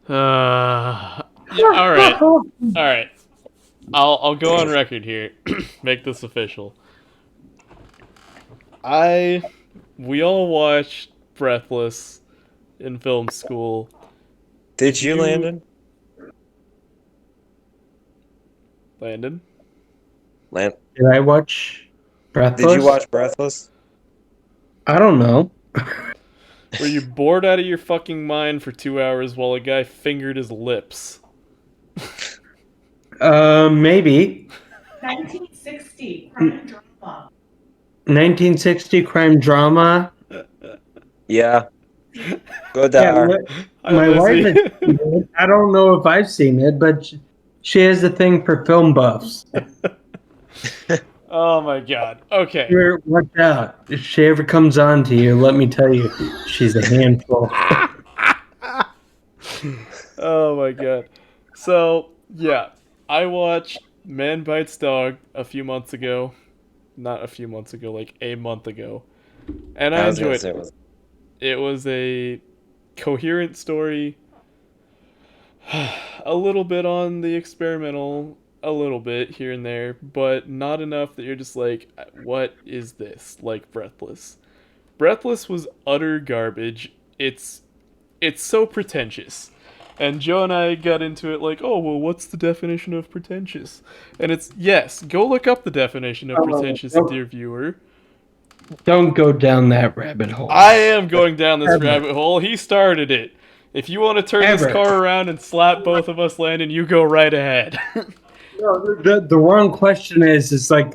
Yeah, all right. I'll go on record here. Make this official. We all watched Breathless in film school. Did you, Landon? Landon? Did I watch Breathless? Did you watch Breathless? I don't know. Were you bored out of your fucking mind for 2 hours while a guy fingered his lips? Maybe. 1960 crime drama. 1960 crime drama. Yeah. Good Yeah, there. my wife has seen it. I don't know if I've seen it, but she has a thing for film buffs. Oh my god. Okay. Watch out. If she ever comes on to you, let me tell you, she's a handful. Oh my god. So, yeah. I watched Man Bites Dog a few months ago. Not a few months ago, like a month ago. And I was gonna enjoyed say it. It was a coherent story. A little bit on the experimental, a little bit here and there, but not enough that you're just like, what is this? Like Breathless. Breathless was utter garbage. It's so pretentious. And Joe and I got into it like, oh, well, what's the definition of pretentious? And it's, yes, go look up the definition of pretentious, dear viewer. Don't go down that rabbit hole. I am going down this rabbit hole. He started it. If you want to turn this car around and slap both of us, Landon, you go right ahead. No, the wrong question is like,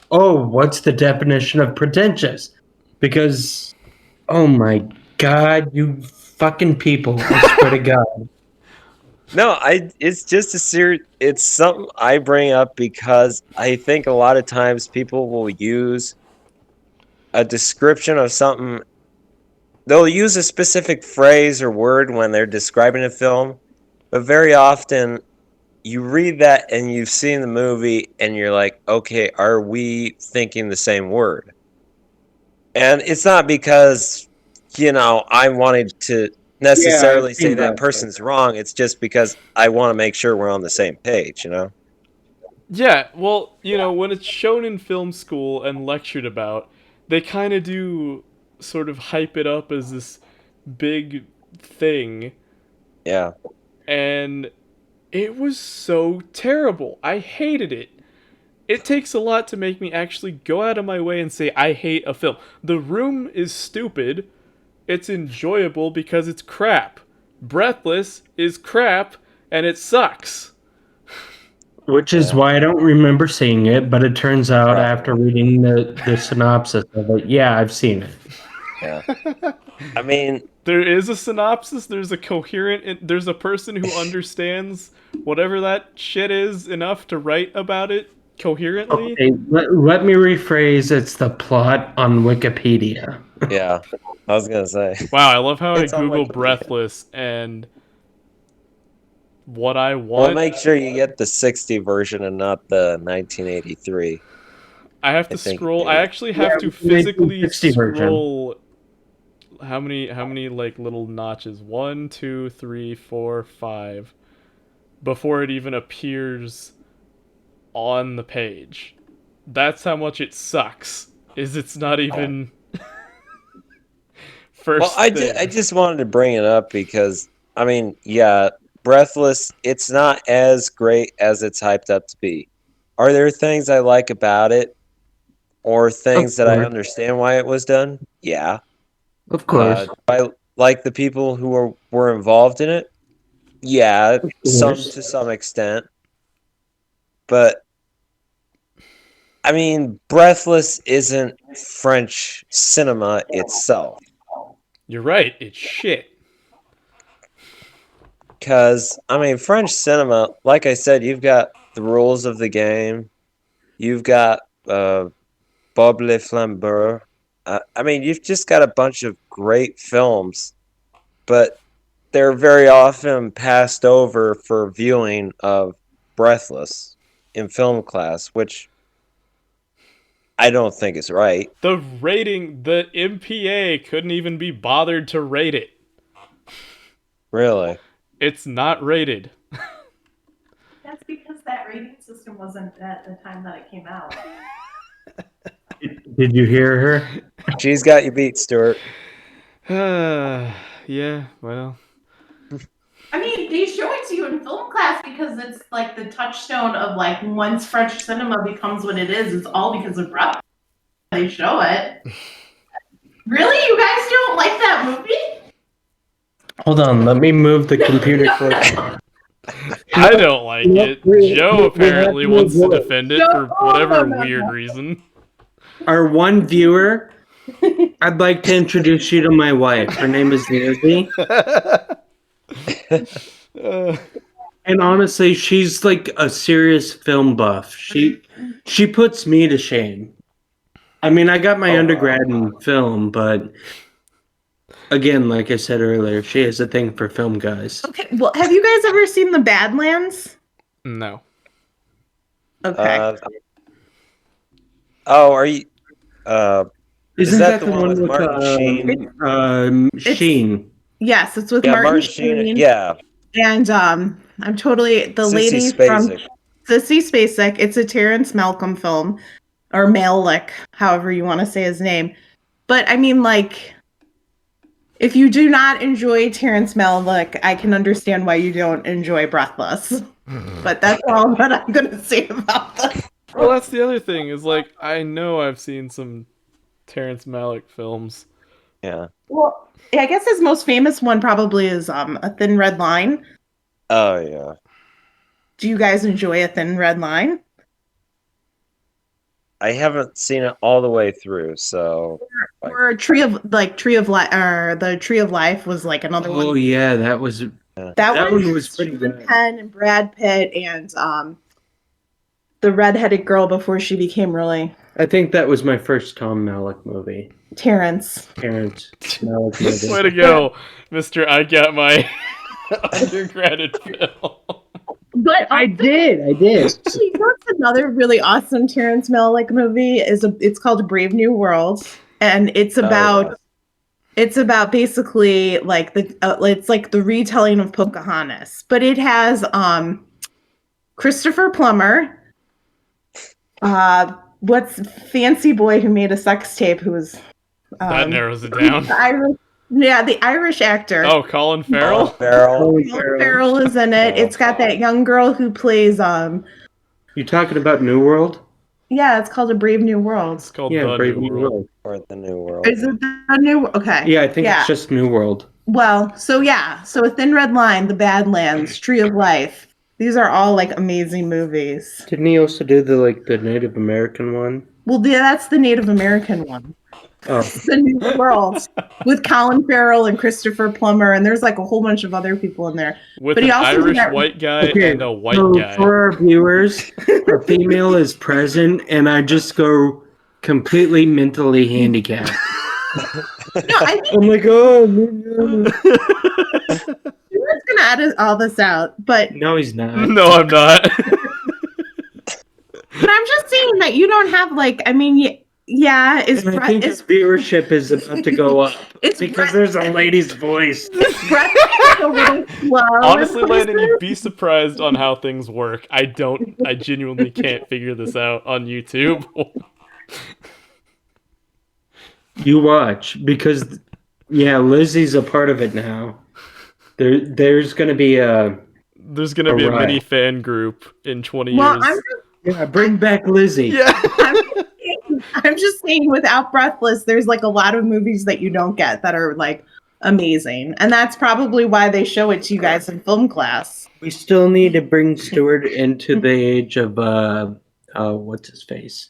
what's the definition of pretentious? Because, oh my god, you fucking people, I swear to God. No, it's just it's something I bring up because I think a lot of times people will use a description of something. They'll use a specific phrase or word when they're describing a film, but very often you read that and you've seen the movie and you're like, okay, are we thinking the same word? And it's not because, I wanted to necessarily say that person's wrong. It's just because I want to make sure we're on the same page, Yeah, well, when it's shown in film school and lectured about, they kind of do sort of hype it up as this big thing. Yeah. And it was so terrible. I hated it. It takes a lot to make me actually go out of my way and say I hate a film. The Room is stupid. It's enjoyable because it's crap. Breathless is crap, and it sucks. Which is why I don't remember seeing it, but it turns out after reading the synopsis of it, yeah, I've seen it. Yeah. I mean, there is a synopsis, there's a coherent, there's a person who understands whatever that shit is enough to write about it coherently. Okay, let me rephrase, it's the plot on Wikipedia. Yeah, I was going to say. Wow, I love how I It's on Google Wikipedia. Breathless and what I want. Well, make sure you get the 60 version and not the 1983. I have to scroll. I actually have to physically scroll. How many like little notches? 1, 2, 3, 4, 5 before it even appears on the page. That's how much it sucks. It's not even first. Well, I just wanted to bring it up because Breathless, it's not as great as it's hyped up to be. Are there things I like about it or things that I understand why it was done? Yeah. Of course. I like the people who were involved in it. Yeah, to some extent. But Breathless isn't French cinema itself. You're right, it's shit. Because, French cinema, like I said, you've got the rules of the game. You've got Bob Le Flambeur. You've just got a bunch of great films, but they're very often passed over for viewing of Breathless in film class, which I don't think is right. The rating, the MPA couldn't even be bothered to rate it. Really? It's not rated. That's because that rating system wasn't at the time that it came out. Did you hear her? She's got you beat, Stuart. Yeah, well. I mean, they show it to you in film class because it's like the touchstone of like once French cinema becomes what it is, it's all because of Breath. They show it. Really? You guys don't like that movie? Hold on, let me move the computer closer. I don't like it. Joe apparently wants to defend it for whatever weird reason. Our one viewer, I'd like to introduce you to my wife. Her name is Nancy. And honestly, she's like a serious film buff. She puts me to shame. I mean, I got my undergrad in film, but again, like I said earlier, she has a thing for film guys. Okay, well, have you guys ever seen The Badlands? No. Okay. Are you? Isn't that that the one with Martin Sheen? Sheen. Yes, it's with Yeah, Martin Sheen. Sheen. Yeah, And I'm totally the Sissy lady Spacek. from Sissy Spacek. It's a Terrence Malcolm film, or Malick, however you want to say his name. But I mean, like, if you do not enjoy Terrence Malick, I can understand why you don't enjoy Breathless. But that's all that I'm gonna say about that. Well, that's the other thing, is like, I know I've seen some Terrence Malick films. Yeah. Well, I guess his most famous one probably is A Thin Red Line. Oh yeah. Do you guys enjoy A Thin Red Line? I haven't seen it all the way through, so. Or Tree of Life, or the Tree of Life was like another one. Oh yeah, that was That one was pretty Sean good. Penn and Brad Pitt and the redheaded girl before she became really I think that was my first Tom Malick movie. Terrence. Terrence Malick movie. Way to go, Mr. I got my undergraduate film. But I did. actually, you know what's another really awesome Terrence Malick movie it's called Brave New World, and it's about basically like it's like the retelling of Pocahontas, but it has Christopher Plummer, what's Fancy Boy who made a sex tape, who was That narrows it down. the Irish actor. Oh, Colin Farrell? Colin Farrell is in it. It's got that young girl who plays You talking about New World? yeah, it's called A Brave New World. It's called Yeah, The Brave New New World. World. Or the New World. Is it the new? Okay. Yeah, I think it's just New World. Well, so A Thin Red Line, The Badlands, Tree of Life. These are all like amazing movies. Didn't he also do the Native American one? Well, that's the Native American one. Oh, The New World with Colin Farrell and Christopher Plummer, and there's like a whole bunch of other people in there. With But an he also did Irish that- white guy okay. and a white So guy. for our viewers, a female is present, and I just go completely mentally handicapped. No, I think I'm like, oh, Stuart's gonna edit all this out, but no, he's not. No, I'm not. I'm just saying that you don't have like. I mean, yeah, And I think his viewership is about to go up It's because there's a lady's voice. breath a little slow. Honestly, Landon, you'd be surprised on how things work. I genuinely can't figure this out on YouTube. You watch, because Lizzie's a part of it now. There's gonna be a There's gonna be a Alright. mini fan group in 20 Well, years. bring back Lizzie. Yeah. I'm just saying, without Breathless, there's like a lot of movies that you don't get that are like amazing, and that's probably why they show it to you guys in film class. We still need to bring Stuart into the age of what's his face,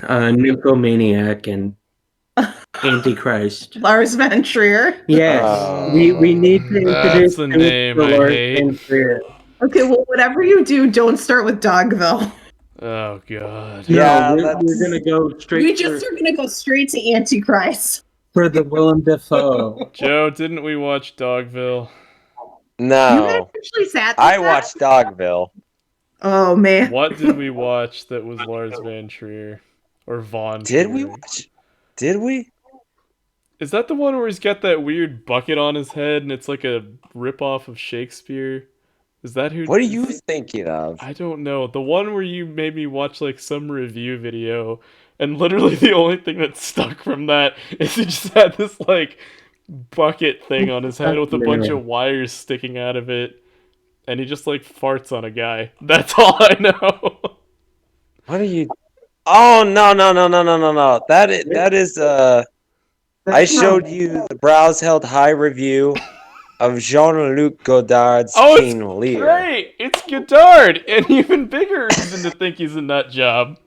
Nymphomaniac and Antichrist. Lars von Trier. Yes, we need to introduce That's the Stuart name to I Lars hate. von Trier. Okay, well, whatever you do, don't start with Dogville. Oh god. Yeah, No, that's- we're gonna go straight We just are gonna go straight to Antichrist. for the Willem Dafoe. Joe, didn't we watch Dogville? You guys No. actually sat. I through that? watched Dogville. Oh man. What did we watch that was Lars Van Trier? Or Von Did Trier? we watch? Did we? Is that the one where he's got that weird bucket on his head and it's like a ripoff of Shakespeare? Is that who? What are you thinking of? I don't know. The one where you made me watch like some review video, and literally the only thing that stuck from that is he just had this like bucket thing on his head with a bunch of wires sticking out of it, and he just like farts on a guy. That's all I know. What are you? Oh no! That is I showed you the Browse Held High review of Jean-Luc Godard's Oh, King it's Lear. great! It's Godard, and even bigger reason to think he's a nut job.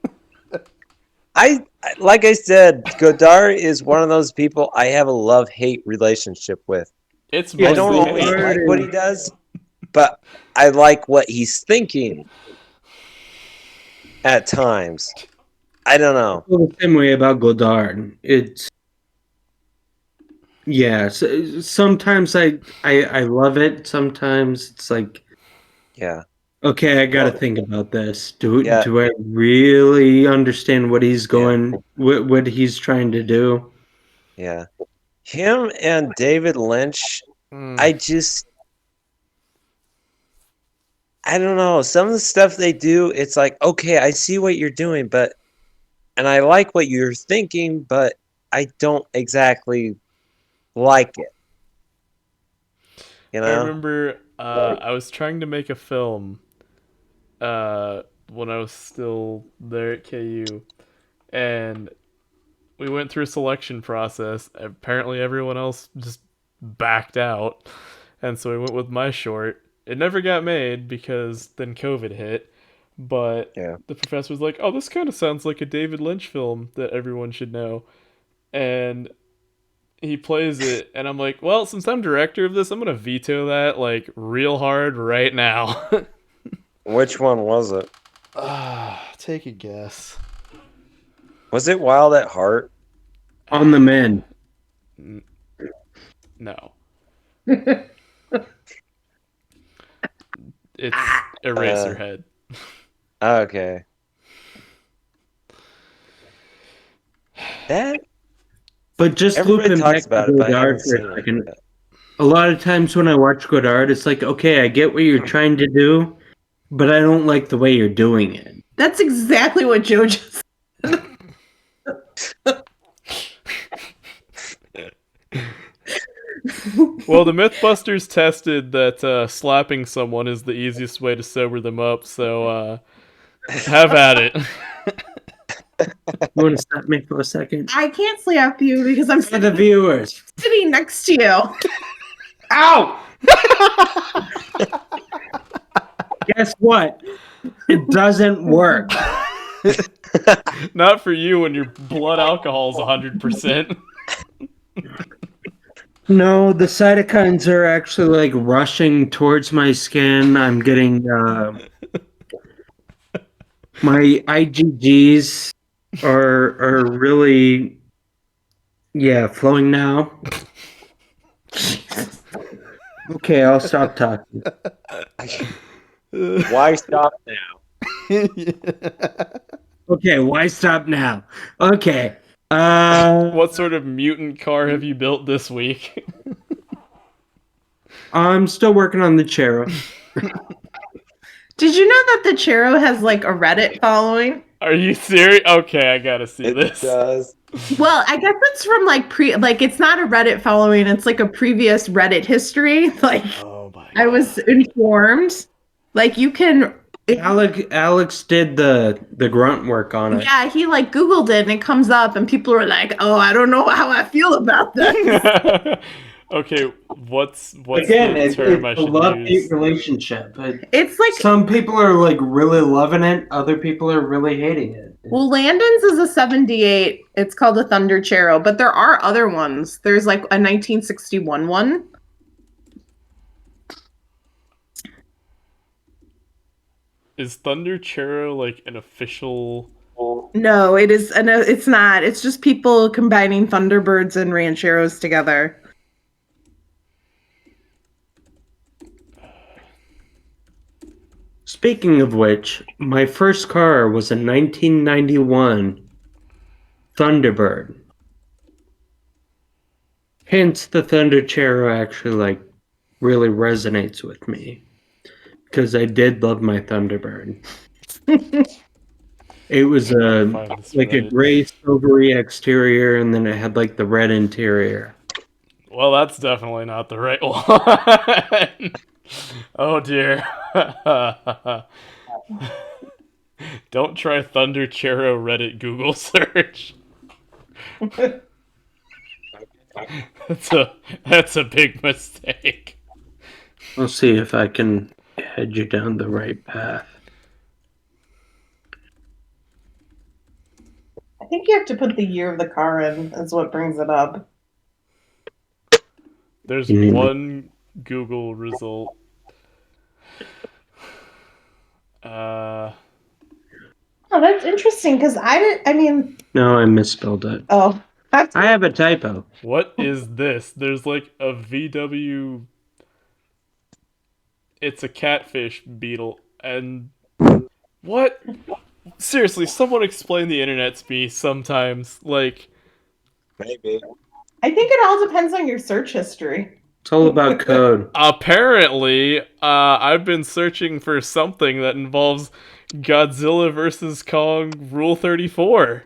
Like I said, Godard is one of those people I have a love-hate relationship with. It's I don't mostly always hate. like what he does, but I like what he's thinking at times. I don't know. I feel the same way about Godard. It's sometimes I love it. Sometimes it's like, Yeah. okay, I got to Well, think about this. Do yeah. I really understand what he's what he's trying to do? Yeah. Him and David Lynch, I don't know. Some of the stuff they do, it's like, okay, I see what you're doing, and I like what you're thinking, but I don't exactly like it. You I know? remember I was trying to make a film when I was still there at KU, and we went through a selection process. Apparently, everyone else just backed out, and so we went with my short. It never got made because then COVID hit, but Yeah. the professor was like, "Oh, this kind of sounds like a David Lynch film that everyone should know," and he plays it, and I'm like, well, since I'm director of this, I'm gonna veto that like real hard right now. Which one was it? Take a guess. Was it Wild at Heart? On the Men. No. It's Eraserhead. Okay. That But just everybody looping talks back about to it, but I Godard haven't for seen a it. second. A lot of times when I watch Godard, it's like, okay, I get what you're trying to do, but I don't like the way you're doing it. That's exactly what Joe just Well, the Mythbusters tested that slapping someone is the easiest way to sober them up, so have at it. You want to stop me for a second? I can't slap you because I'm For the viewers. sitting next to you. Ow! Guess what? It doesn't work. Not for you when your blood alcohol is 100%. No, the cytokines are actually like rushing towards my skin. I'm getting my IgGs are really flowing now. Okay, I'll stop talking. Why stop now? Okay, why stop now? Okay. What sort of mutant car have you built this week? I'm still working on the Chero. Did you know that the Chero has like a Reddit following? Are you serious? Okay, I gotta see It this. does. Well, I guess it's from like it's not a Reddit following, it's like a previous Reddit history. Like Oh my god. I was informed. Like you can Alex did the grunt work on it. yeah, he like Googled it and it comes up and people are like, oh, I don't know how I feel about this. Okay, what's Again, the it's term I a should love-hate use? relationship. But It's like some people are like really loving it, other people are really hating it. well, Landon's is a 78. It's called a Thunder Chero, but there are other ones. There's like a 1961 one. Is Thunder Churro like an official? No, it is. No, it's not. It's just people combining Thunderbirds and Rancheros together. Speaking of which, my first car was a 1991 Thunderbird. Hence, the Thunder Chero actually like really resonates with me. because I did love my Thunderbird. It was Find this like a Reddit. gray silvery exterior, and then it had like the red interior. Well, that's definitely not the right one. Oh dear. Don't try Thunder Chero Reddit Google search. That's a big mistake. I'll see if I can head you down the right path. I think you have to put the year of the car in, is what brings it up. There's Mm. one Google result. Oh, that's interesting because I mean, No, I misspelled it. oh, I have a typo. What is this? There's like a VW. It's a catfish beetle, and what? Seriously, someone explain the internet to me sometimes. Like, Maybe. I think it all depends on your search history. It's all about code. apparently, I've been searching for something that involves Godzilla vs. Kong Rule 34.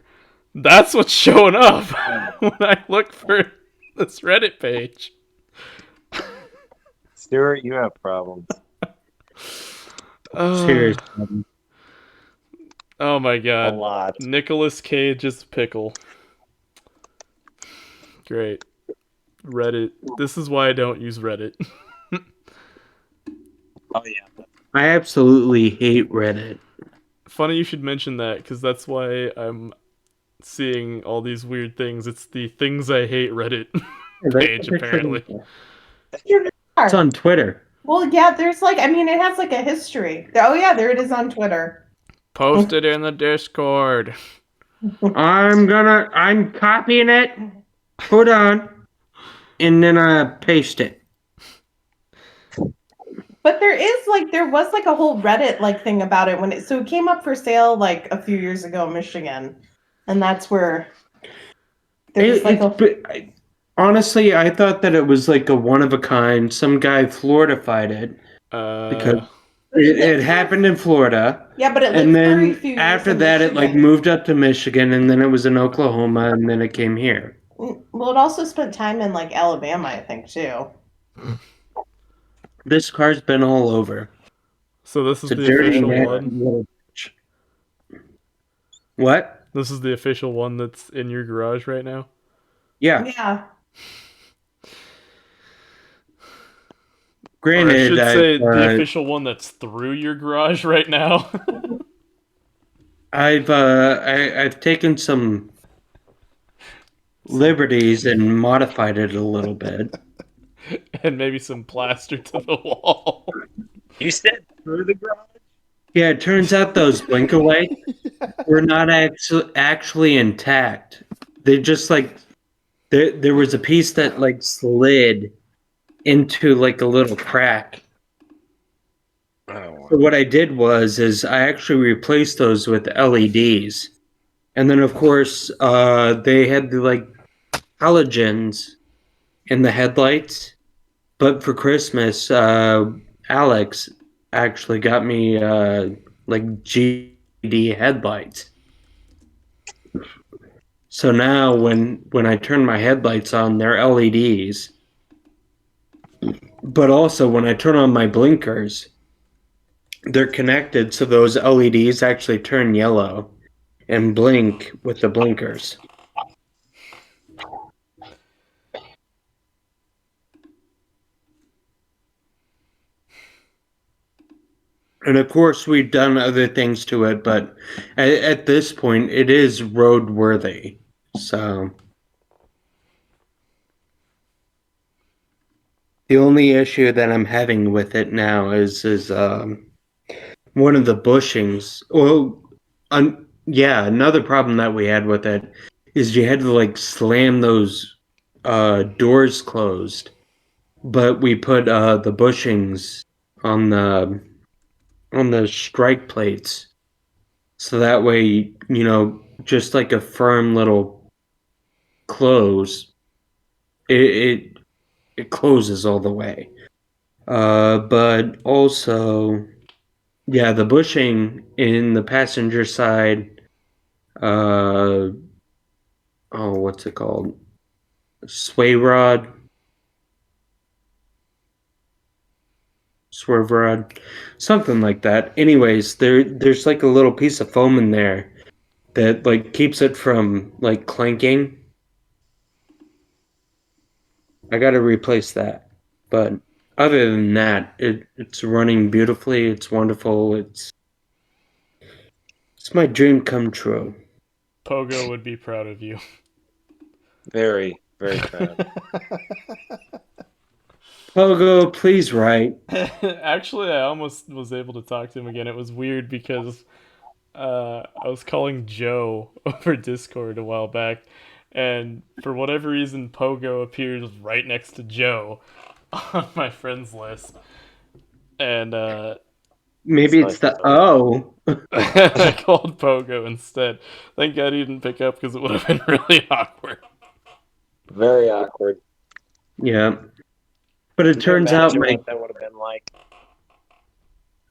That's what's showing up when I look for this Reddit page. Stuart, you have problems. Seriously. Oh my A god. lot. Nicolas Cage's pickle. Great. Reddit. This is why I don't use Reddit. Oh yeah. I absolutely hate Reddit. Funny you should mention that, because that's why I'm seeing all these weird things. It's the things I hate Reddit page, apparently. It's on Twitter. Well, yeah, there's like, I mean, it has like a history. Oh, yeah, there it is on Twitter. Post it in the Discord. I'm copying it. Hold on. And then I paste it. But there was like a whole Reddit like thing about it so it came up for sale like a few years ago in Michigan. And that's where there's honestly, I thought that it was like a one of a kind. Some guy Floridified it because it happened in Florida. Yeah, but it lived and for a then few years after in that, it like Michigan. moved up to Michigan, and then it was in Oklahoma, and then it came here. Well, it also spent time in like Alabama, I think, too. This car's been all over. So this is It's a the dirty official man. one? What? This is the official one that's in your garage right now? Yeah. Yeah. Or I should Granted, say the official one that's through your garage right now. I've taken some liberties and modified it a little bit. And maybe some plaster to the wall. You said through the garage? Yeah, it turns out those blink away were not actually intact. They just like there was a piece that like slid into like a little crack. Oh. So what I did is I actually replaced those with LEDs, and then of course they had the like halogens in the headlights. But for Christmas, Alex actually got me like GD headlights. So now when I turn my headlights on, they're LEDs. But also when I turn on my blinkers, they're connected, so those LEDs actually turn yellow and blink with the blinkers. And of course, we've done other things to it, but at this point, it is roadworthy. So the only issue that I'm having with it now is one of the bushings. Well, another problem that we had with it is you had to like slam those doors closed, but we put the bushings on the strike plates, so that way, just like a firm little close, it closes all the way. But also Yeah, the bushing in the passenger side. Uh, what's it called? Sway rod, swerve rod, something like that. Anyways, there's like a little piece of foam in there that like keeps it from like clanking. I got to replace that. But other than that, it's running beautifully. It's wonderful. It's my dream come true. Pogo would be proud of you. Very, very proud. Pogo, please write. Actually, I almost was able to talk to him again. It was weird because I was calling Joe over Discord a while back, and for whatever reason, Pogo appears right next to Joe on my friends list, and Maybe it's the O. I called Pogo instead. Thank God he didn't pick up because it would have been really awkward. Very awkward. Yeah. But it Can you turns out imagine my what that would have been like?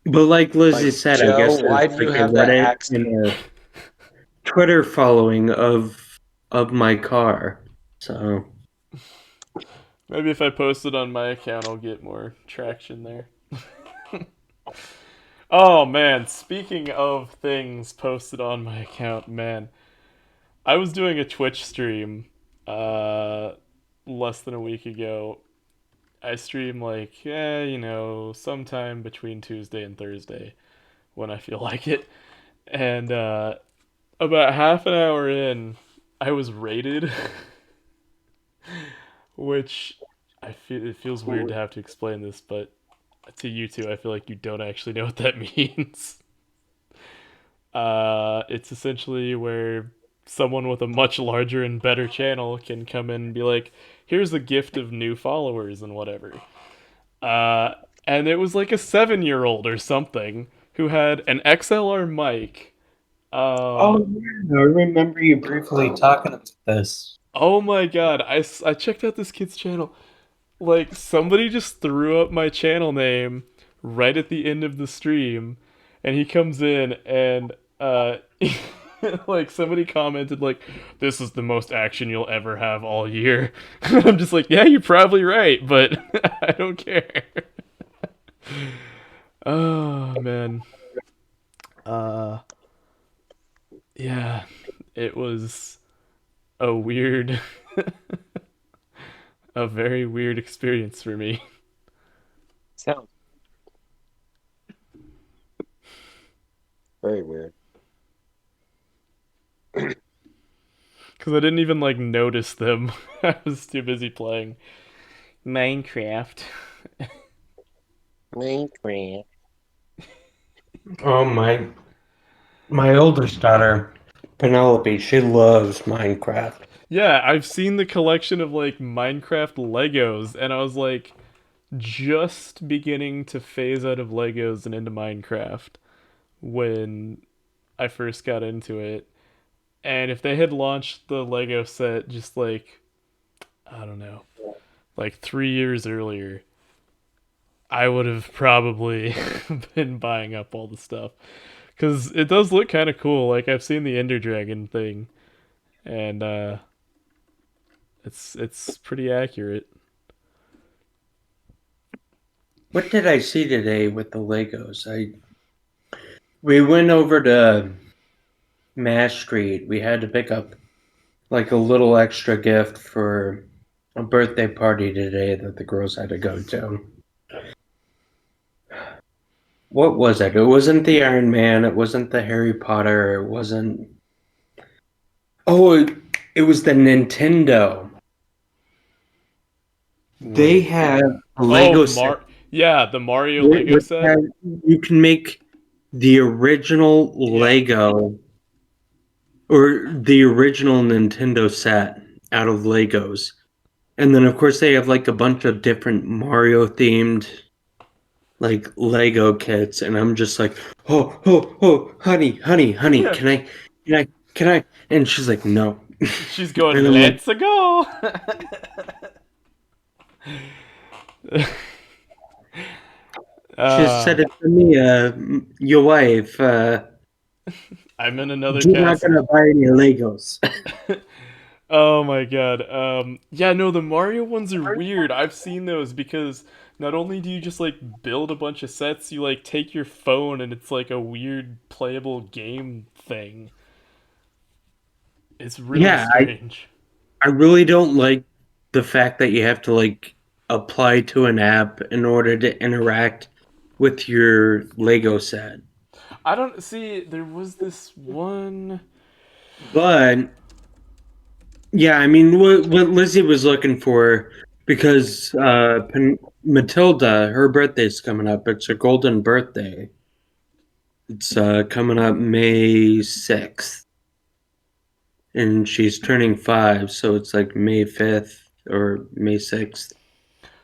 but like Lizzie Like, said, I Joe, guess why there's do you like a have that Reddit accent? and a Twitter following of my car. So Maybe if I post it on my account, I'll get more traction there. Oh man, speaking of things posted on my account, man, I was doing a Twitch stream less than a week ago. I stream like, sometime between Tuesday and Thursday when I feel like it. And about half an hour in, I was raided, which it feels weird to have to explain this, but to you two, I feel like you don't actually know what that means. It's essentially where someone with a much larger and better channel can come in and be like, here's a gift of new followers and whatever. Uh, and it was like a 7-year-old or something who had an XLR mic. oh yeah, I remember you briefly talking about this. Oh my god, I checked out this kid's channel. Like, somebody just threw up my channel name right at the end of the stream, and he comes in and, like, somebody commented, like, this is the most action you'll ever have all year. I'm just like, yeah, you're probably right, but I don't care. Oh, man. Uh, yeah, it was a weird, a very weird experience for me. Sounds very weird. Because I didn't even, like, notice them. I was too busy playing Minecraft. Minecraft. Oh my oldest daughter, Penelope, she loves Minecraft. Yeah, I've seen the collection of, like, Minecraft Legos, and I was, like, just beginning to phase out of Legos and into Minecraft when I first got into it. And if they had launched the Lego set just, like, I don't know, like 3 years earlier, I would have probably been buying up all the stuff. Because it does look kind of cool. Like, I've seen the Ender Dragon thing, and it's pretty accurate. What did I see today with the Legos? We went over to Mass Street. We had to pick up like a little extra gift for a birthday party today that the girls had to go to. What was it? It wasn't the Iron Man. It wasn't the Harry Potter. It wasn't. Oh, it was the Nintendo. They have a Lego set. Yeah, the Mario Lego set. You can make the original Lego or the original Nintendo set out of Legos. And then, of course, they have like a bunch of different Mario themed like Lego kits. And I'm just like, oh, honey, Yeah. can I? And she's like, no. She's going, And I'm like, let's go. She said it to me, your wife. I'm in another You're not castle. gonna buy any Legos. Oh my god. Yeah, no, the Mario ones are weird. I've seen those because not only do you just like build a bunch of sets, you like take your phone and it's like a weird playable game thing. It's really Yeah, strange. I really don't like the fact that you have to like apply to an app in order to interact with your Lego set. I don't see there was this one. But yeah, I mean, what Lizzie was looking for, because Matilda, her birthday's coming up. It's her golden birthday. It's coming up May 6th. And she's turning 5, so it's like May 5th or May 6th.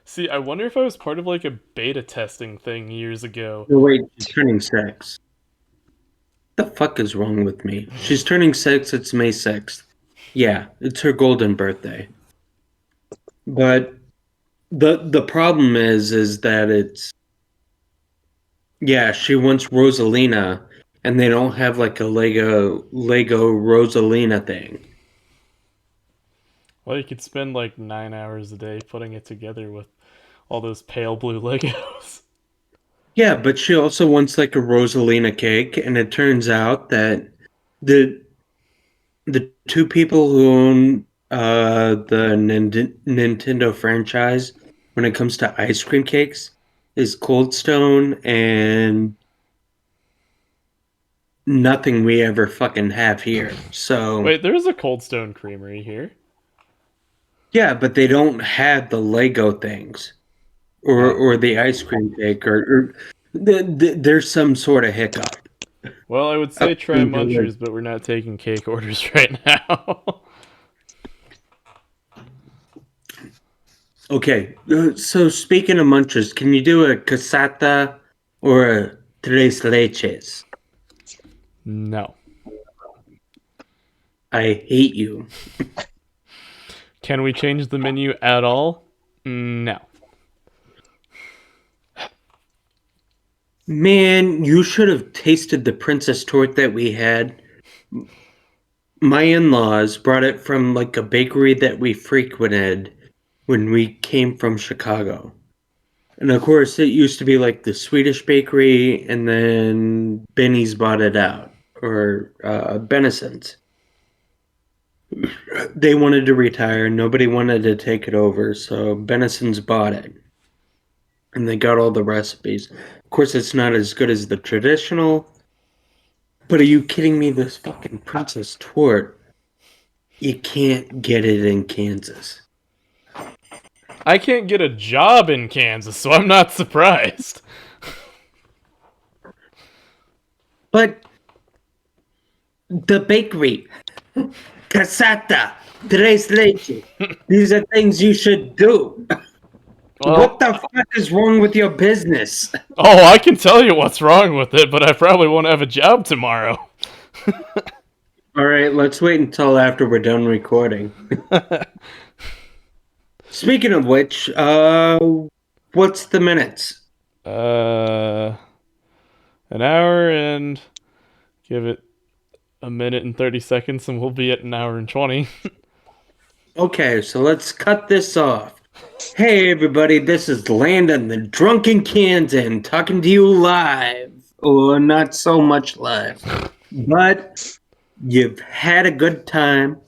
See, I wonder if I was part of like a beta testing thing years ago. No, wait, she's turning 6. What the fuck is wrong with me? She's turning 6, it's May 6th. Yeah, it's her golden birthday. But the problem is that it's, yeah, she wants Rosalina, and they don't have like a Lego Rosalina thing. Well, you could spend like 9 hours a day putting it together with all those pale blue Legos. Yeah, but she also wants like a Rosalina cake, and it turns out that the the two people who own the Nintendo franchise when it comes to ice cream cakes is Cold Stone and nothing we ever fucking have here. So Wait, there's a Cold Stone Creamery here. yeah, but they don't have the Lego things or the ice cream cake or there's some sort of hiccup. Well, I would say try Munchers, but we're not taking cake orders right now. Okay, so speaking of Munchers, can you do a casata or a tres leches? No. I hate you. Can we change the menu at all? No. Man, you should have tasted the princess tort that we had. My in-laws brought it from like a bakery that we frequented when we came from Chicago. And of course, it used to be like the Swedish bakery, and then Benny's bought it out, or Benison's. They wanted to retire. Nobody wanted to take it over, so Benison's bought it. And they got all the recipes. Of course, it's not as good as the traditional. But are you kidding me? This fucking Princess Tort, you can't get it in Kansas. I can't get a job in Kansas, so I'm not surprised. But the bakery, casata, tres leche, these are things you should do. Well, What the fuck is wrong with your business? oh, I can tell you what's wrong with it, but I probably won't have a job tomorrow. All right, let's wait until after we're done recording. Speaking of which, what's the minutes? An hour and give it a minute and 30 seconds and we'll be at an hour and 20. Okay, so let's cut this off. Hey everybody, this is Landon, the drunken Kansan, talking to you live. Or not so much live. But you've had a good time.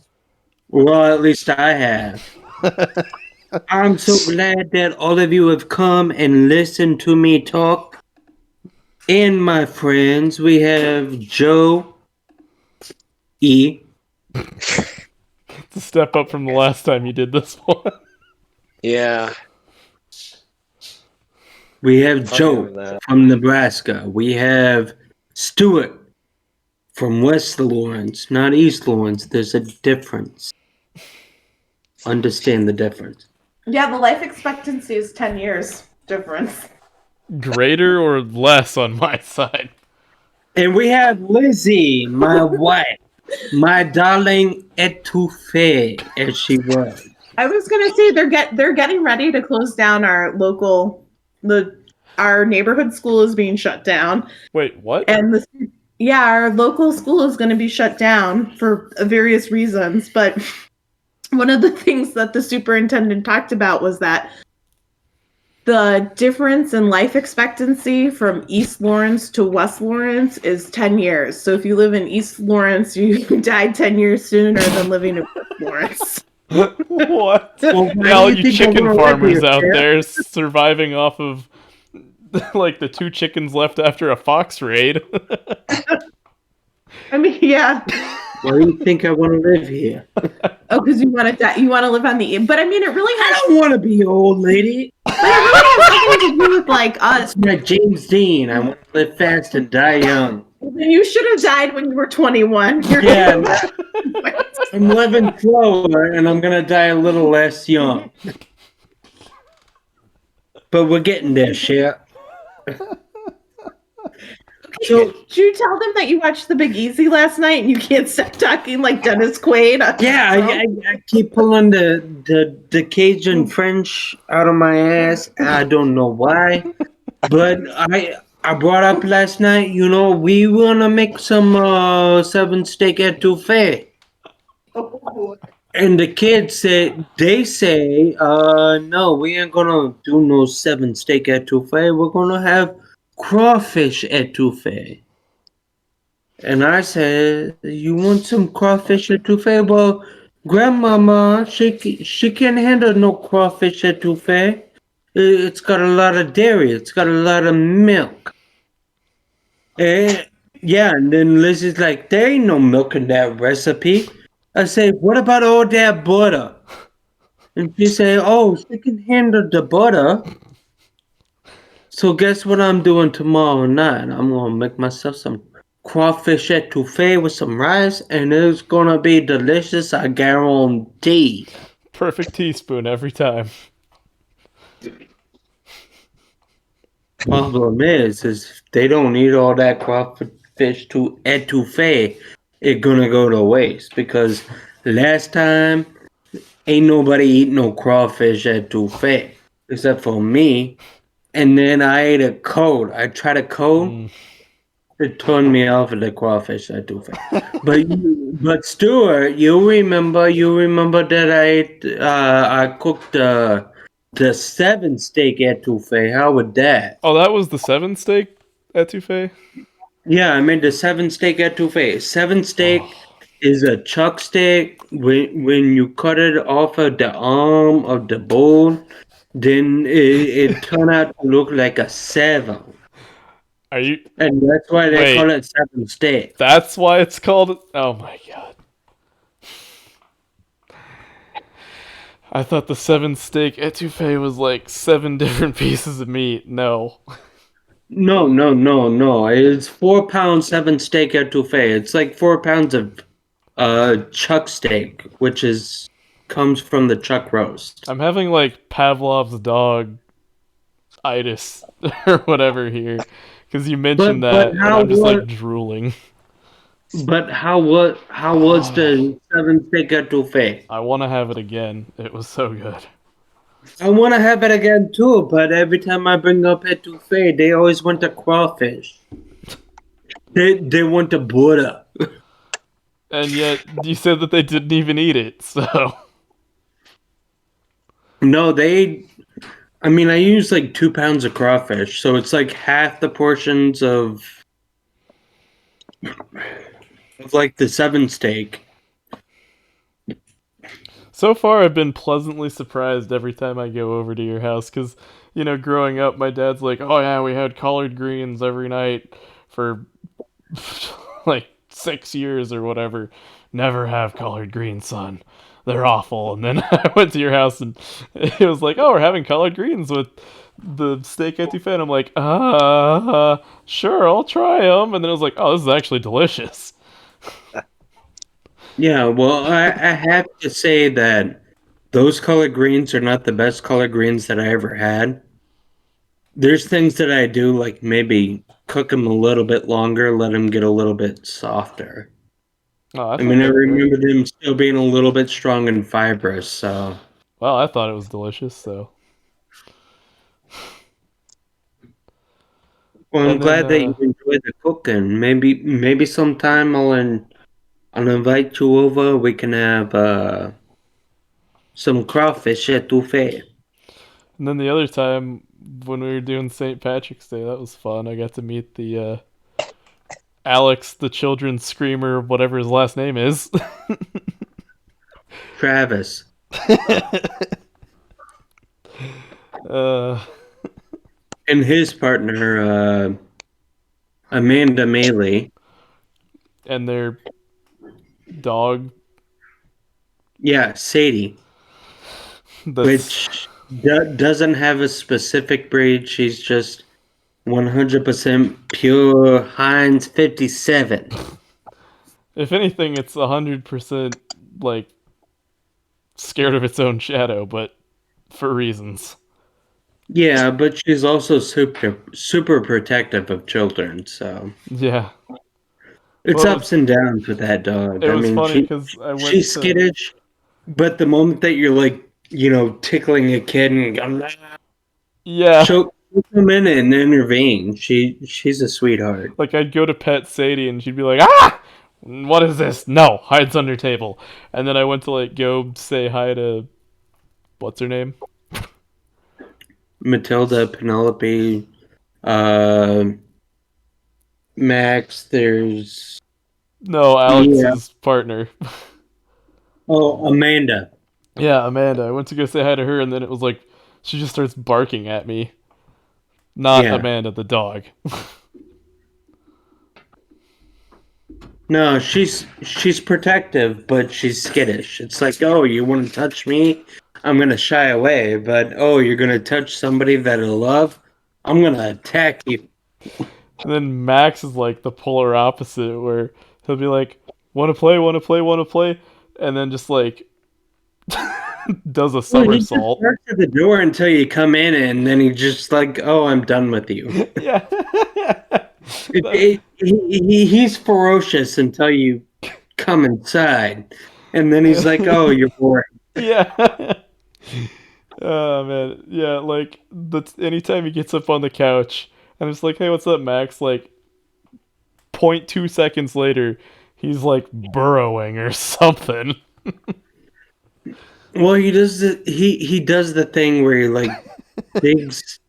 Well, at least I have. I'm so glad that all of you have come and listened to me talk. And my friends, we have Joe E. It's a step up from the last time you did this one. Yeah. We have I'll give Joe him that. from Nebraska. We have Stuart from West Lawrence, not East Lawrence. There's a difference. Understand the difference. Yeah, the life expectancy is 10 years difference. Greater or less on my side? And we have Lizzie, my wife, my darling étouffée, as she was. I was gonna say they're getting ready to close down our local the our neighborhood school is being shut down. Wait, what? And our local school is going to be shut down for various reasons. But one of the things that the superintendent talked about was that the difference in life expectancy from East Lawrence to West Lawrence is 10 years. So if you live in East Lawrence, you died 10 years sooner than living in West Lawrence. What? Well, Yeah, all why do you think I chicken wanna live farmers here, out Sarah? there surviving off of like the 2 chickens left after a fox raid. I mean, yeah. Why do you think I want to live here? Oh, because you want to die. You want to live on the. But I mean, it really I has. don't want to be an old lady. But it really has nothing to do with like us. It's like James Dean. I want to live fast and die young. You should have died when you were 21. You're Yeah, I'm living slower, and I'm gonna die a little less young. But we're getting there, shit. So Did you tell them that you watched The Big Easy last night and you can't stop talking like Dennis Quaid? yeah, I keep pulling the Cajun French out of my ass. I don't know why, but I brought up last night. You know, we wanna make some 7 steak etouffee. And the kids say, no, we ain't gonna do no 7 steak etouffee. We're gonna have crawfish etouffee. And I said, you want some crawfish etouffee? Well, grandmama, she can't handle no crawfish etouffee. It's got a lot of dairy. It's got a lot of milk. And then Liz is like, there ain't no milk in that recipe. I say, what about all that butter? And she say, oh, she can handle the butter. So guess what I'm doing tomorrow night? I'm gonna make myself some crawfish etouffee with some rice, and it's gonna be delicious, I guarantee. Perfect teaspoon every time. Problem is they don't eat all that crawfish to etouffee. It's gonna go to waste because last time ain't nobody eat no crawfish etouffee except for me. And then I ate a cold. I tried a cold. It turned me off of the crawfish etouffee. But Stuart, you remember that I cooked the 7 steak etouffee. How was that? Oh, that was the 7 steak etouffee? Yeah, I made the 7 steak etouffee. 7 steak is a chuck steak. When you cut it off of the arm of the bone, then it turned out to look like a 7. Are you? And that's why they Wait. call it 7 steak. That's why it's called. Oh my god! I thought the 7 steak etouffee was like 7 different pieces of meat. No. No. It's 4 pound 7 steak etouffee. It's like 4 pounds of chuck steak, which comes from the chuck roast. I'm having like Pavlov's dog itis or whatever here. Because you mentioned But that, and how I'm just was- like drooling. But how was the 7 steak etouffee? I want to have it again. It was so good. I want to have it again too, but every time I bring up etouffee, they always want the crawfish. They want the butter. And yet, you said that they didn't even eat it, so... No, I mean, I use like 2 pounds of crawfish, so it's like half the portions of like the 7 steak. So far, I've been pleasantly surprised every time I go over to your house, because, you know, growing up, my dad's like, oh yeah, we had collard greens every night for, like, 6 years or whatever. Never have collard greens, son. They're awful. And then I went to your house, and it was like, oh, we're having collard greens with the steak etouffee. And I'm like, sure, I'll try them. And then I was like, oh, this is actually delicious. Yeah, well, I have to say that those collard greens are not the best collard greens that I ever had. There's things that I do, like maybe cook them a little bit longer, let them get a little bit softer. Oh, I mean, I remember them still being a little bit strong and fibrous, so... Well, I thought it was delicious, so... Well, I'm And then glad that you enjoy the cooking. Maybe sometime I'll invite you over. We can have some crawfish etouffee. and then the other time when we were doing St. Patrick's Day, that was fun. I got to meet the Alex, the children's screamer, whatever his last name is. Travis. uh, And his partner, Amanda Maley. and their dog. Yeah, Sadie. That's Which doesn't have a specific breed. She's just 100% pure Heinz 57. if anything, it's 100% like scared of its own shadow, but for reasons. Yeah, but she's also super protective of children, so Yeah. it's Well, ups and downs with that dog. it I was mean, funny because I went she's to skittish, but the moment that you're like, tickling a kid and going, yeah, she'll come in and intervene. She's a sweetheart. like I'd go to pet Sadie and she'd be like, ah, what is this? No, hides under table. And then I went to like go say hi to what's her name? Matilda, Penelope, uh, Max. There's No, Alex's partner. Amanda. Yeah, Amanda. I went to go say hi to her, and then it was like she just starts barking at me. Not Yeah. Amanda, the dog. No, she's protective, but she's skittish. It's like, oh, you want to touch me? I'm gonna shy away, but oh, you're gonna touch somebody that I love? I'm gonna attack you. And then Max is like the polar opposite, where he'll be like, "Want to play? Want to play? Want to play?" And then just like does a Well, he just somersault. barks at the door until you come in, and then he just like, oh, I'm done with you. Yeah. He's ferocious until you come inside, and then he's like, oh, you're boring. Yeah. Oh man, yeah. Like anytime he gets up on the couch, and it's like, "Hey, what's up, Max?" Like, 0.2 seconds later, he's like burrowing or something. Well, he does the thing where he like digs.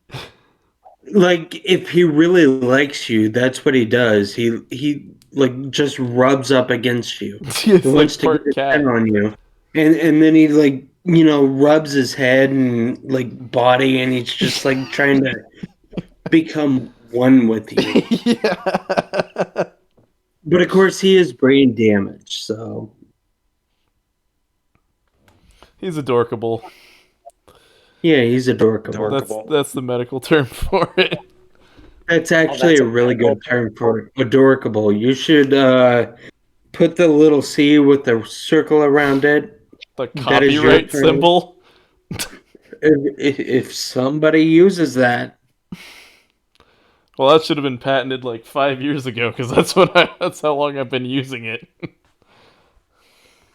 Like if he really likes you, that's what he does. He like just rubs up against you. It's He wants like to get part his cat. head on you, and then he like rubs his head and like body, and he's just like trying to become one with you. Yeah. But of course, he is brain damaged, so He's adorkable. yeah, he's adorable. Adorkable. That's the medical term for it. That's actually that's a a really medical good term for it. Adorkable. You should put the little C with the circle around it. The That is your copyright term. symbol. If somebody uses that, Well, that should have been patented like 5 years ago, because that's how long I've been using it.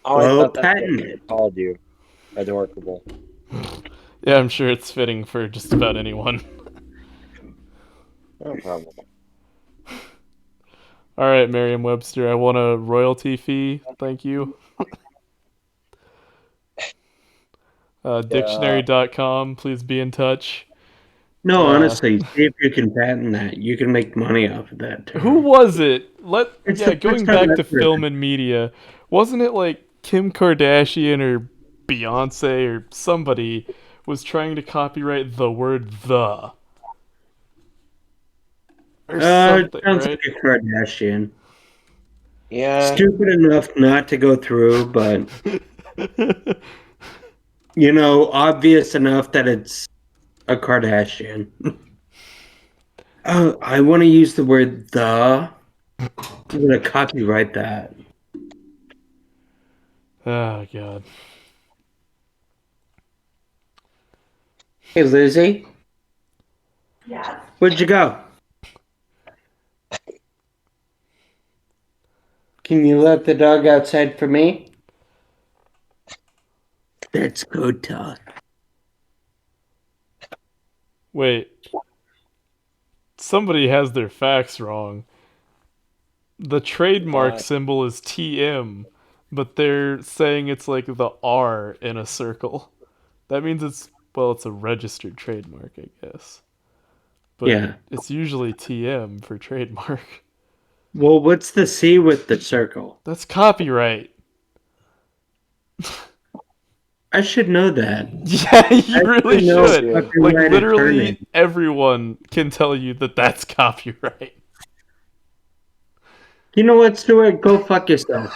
Oh, Well, I thought that's what patent they it. called you. Adorkable. Yeah, I'm sure it's fitting for just about anyone. No problem. All right, Merriam-Webster, I want a royalty fee. Thank you. Dictionary.com, please be in touch. No, honestly, see if you can patent that. You can make money off of that term. Who was it? It's the Going first time back to I've heard film it. and media, wasn't it like Kim Kardashian or Beyonce or somebody was trying to copyright the word "the" or It something, sounds right? like a Kardashian. Yeah. Stupid enough not to go through, but obvious enough that it's a Kardashian. Oh, I want to use the word "the." I'm gonna copyright that. Oh god. Hey, Lizzie, Yeah. where'd you go? Can you let the dog outside for me? That's good talk. Wait. somebody has their facts wrong. The trademark Why? symbol is TM, but they're saying it's like the R in a circle. That means it's a registered trademark, I guess. But Yeah. it's usually TM for trademark. Well, what's the C with the circle? That's copyright. I should know that. Yeah, you really know should. fucking Like, right literally attorney. everyone can tell you that that's copyright. You know what, Stuart? Go fuck yourself.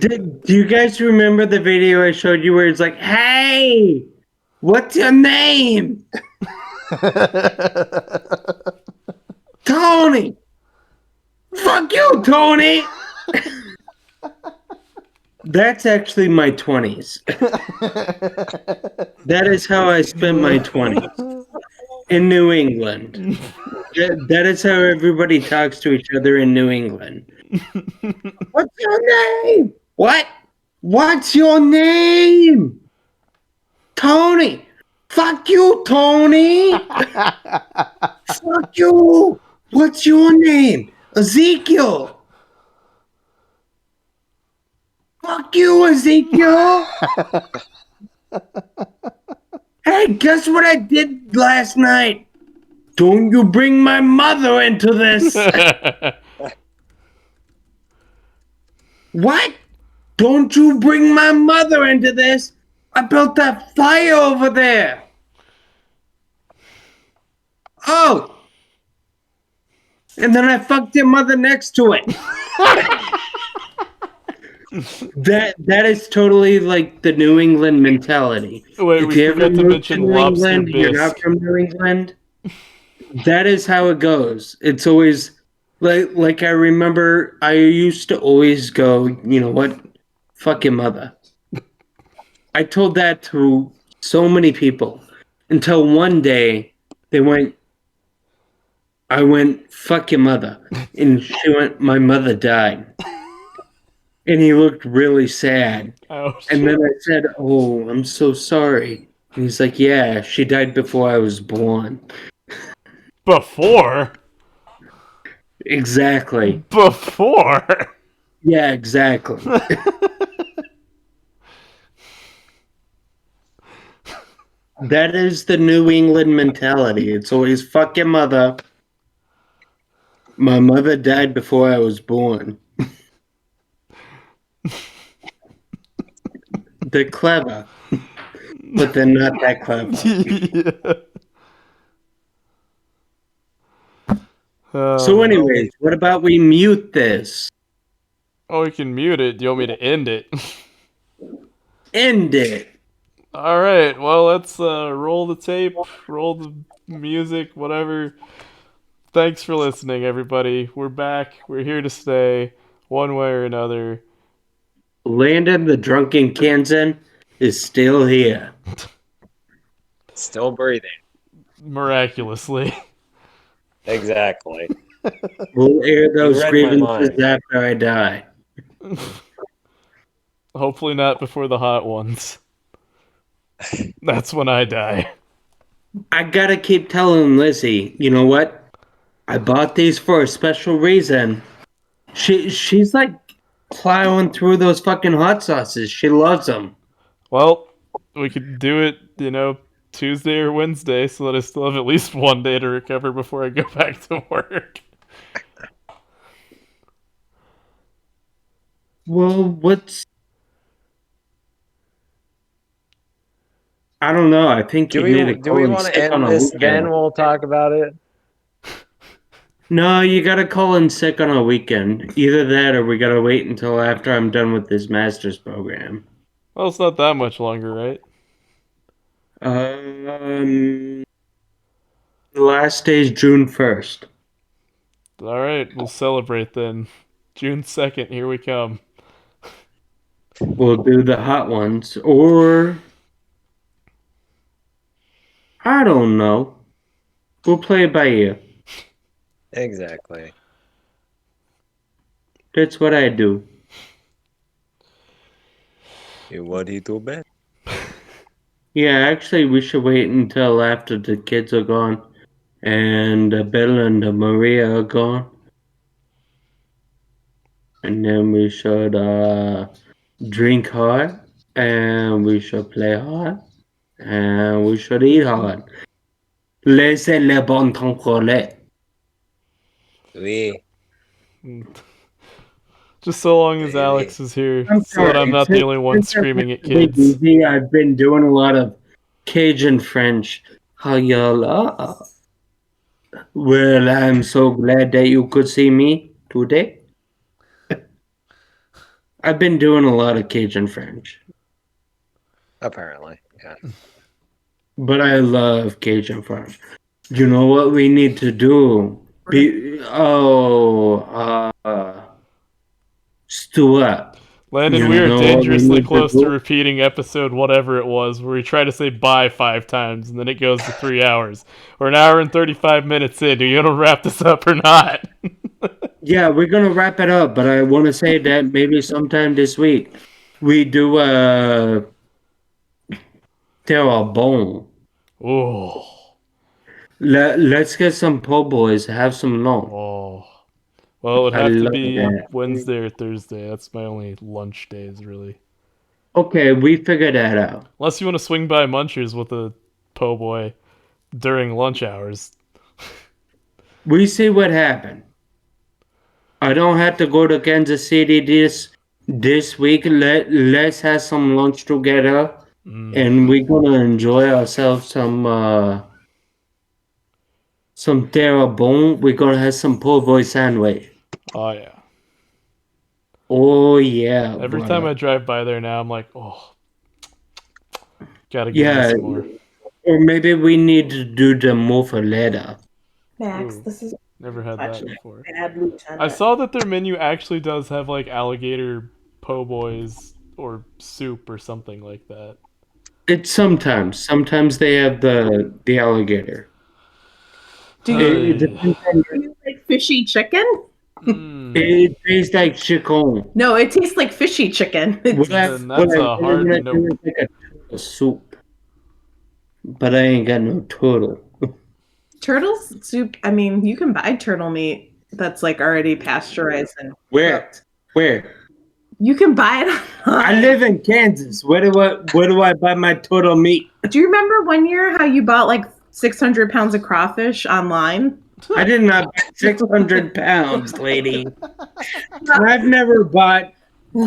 Do you guys remember the video I showed you where it's like, hey, what's your name? Tony! Fuck you, Tony! That's actually my 20s. That is how I spent my 20s. In New England. That is how everybody talks to each other in New England. What's your name? What? What's your name? Tony. Fuck you, Tony. Fuck you. What's your name? Ezekiel. Fuck you, Ezekiel. Hey, guess what I did last night? Don't you bring my mother into this. What? Don't you bring my mother into this. I built that fire over there. Oh. And then I fucked your mother next to it. That is totally like the New England mentality. Wait, If we you ever forgot to moved to mention New lobster England, you're not bisque. from New England. That is how it goes. It's always like I remember I used to always go, you know what? Fuck your mother. I told that to so many people until one day I went, fuck your mother. And she went, my mother died. And he looked really sad. Oh, And shit. then I said, oh, I'm so sorry. And he's like, yeah, she died before I was born. Before? Exactly. Before? Yeah, exactly. That is the New England mentality. It's always fuck your mother. My mother died before I was born. They're clever, but they're not that clever. Yeah. So, anyways, what about we mute this? Oh, we can mute it. Do you want me to end it? End it. All right. Well, let's roll the tape, roll the music, whatever. Thanks for listening, everybody. We're back. We're here to stay, one way or another. Landon the drunken Kansan is still here. Still breathing. Miraculously. Exactly. We'll air those read my grievances mind. after I die. Hopefully not before the hot ones. That's when I die. I gotta keep telling Lizzie, you know what? I bought these for a special reason. She's like plowing through those fucking hot sauces. She loves them. Well, we could do it, Tuesday or Wednesday, so that I still have at least one day to recover before I go back to work. Well, I don't know. I think Do you we need to do we call in want to sick on end a this? weekend. Then we'll talk about it. No, you gotta call in sick on a weekend. Either that or we gotta wait until after I'm done with this master's program. Well, it's not that much longer, right? The last day is June 1st. Alright, we'll celebrate then. June 2nd, here we come. We'll do the hot ones. Or I don't know. We'll play it by ear. Exactly. That's what I do. You what do you do, man? Yeah, actually, we should wait until after the kids are gone and Bill and Maria are gone. And then we should drink hard and we should play hard and we should eat hard. Laissez le bon temps couler. We. Just so long as Baby. Alex is here, I'm so that I'm sorry, not the only one since screaming at I've been kids. busy, I've been doing a lot of Cajun French. How y'all are? Well, I'm so glad that you could see me today. I've been doing a lot of Cajun French, Apparently. Yeah. but I love Cajun French. You know what we need to do? StuFluff. Landon, You we are know what we dangerously need to close to do? repeating episode whatever it was, where we try to say bye 5 times and then it goes to 3 hours. We're an hour and 35 minutes in. Are you gonna wrap this up or not? Yeah, we're gonna wrap it up, but I want to say that maybe sometime this week we do Terrebonne. Oh, Let's get some po' boys, have some lunch. oh. Well, it would I have to love be that. Wednesday or Thursday. That's my only lunch days, really. Okay, we figured that out. Unless you want to swing by Munchers with a po' boy during lunch hours. We see what happened. I don't have to go to Kansas City this week. Let's have some lunch together, and we're gonna enjoy ourselves some terrebonne. We're gonna have some po' boy sandwich. Oh, yeah. Oh yeah. Every brother. time I drive by there now, I'm like, oh, gotta get Yeah. me some more. Or maybe we need to do the muffaletta. Max, Ooh. this is Never had that such a before. bad lieutenant. I saw that their menu actually does have like alligator po' boys or soup or something like that. It's sometimes they have the alligator. Do It Hey. depends on Do you like fishy chicken? it tastes like chicken. No, it tastes like fishy chicken. What I, Then that's what I a hard really no. do is like a turtle soup. But I ain't got no turtle. Turtle soup. I mean, you can buy turtle meat that's like already pasteurized and Where? cooked. Where? You can buy it I online. live in Kansas. Where do I buy my turtle meat? Do you remember one year how you bought like 600 pounds of crawfish online? I did not buy 600 pounds, lady. I've never bought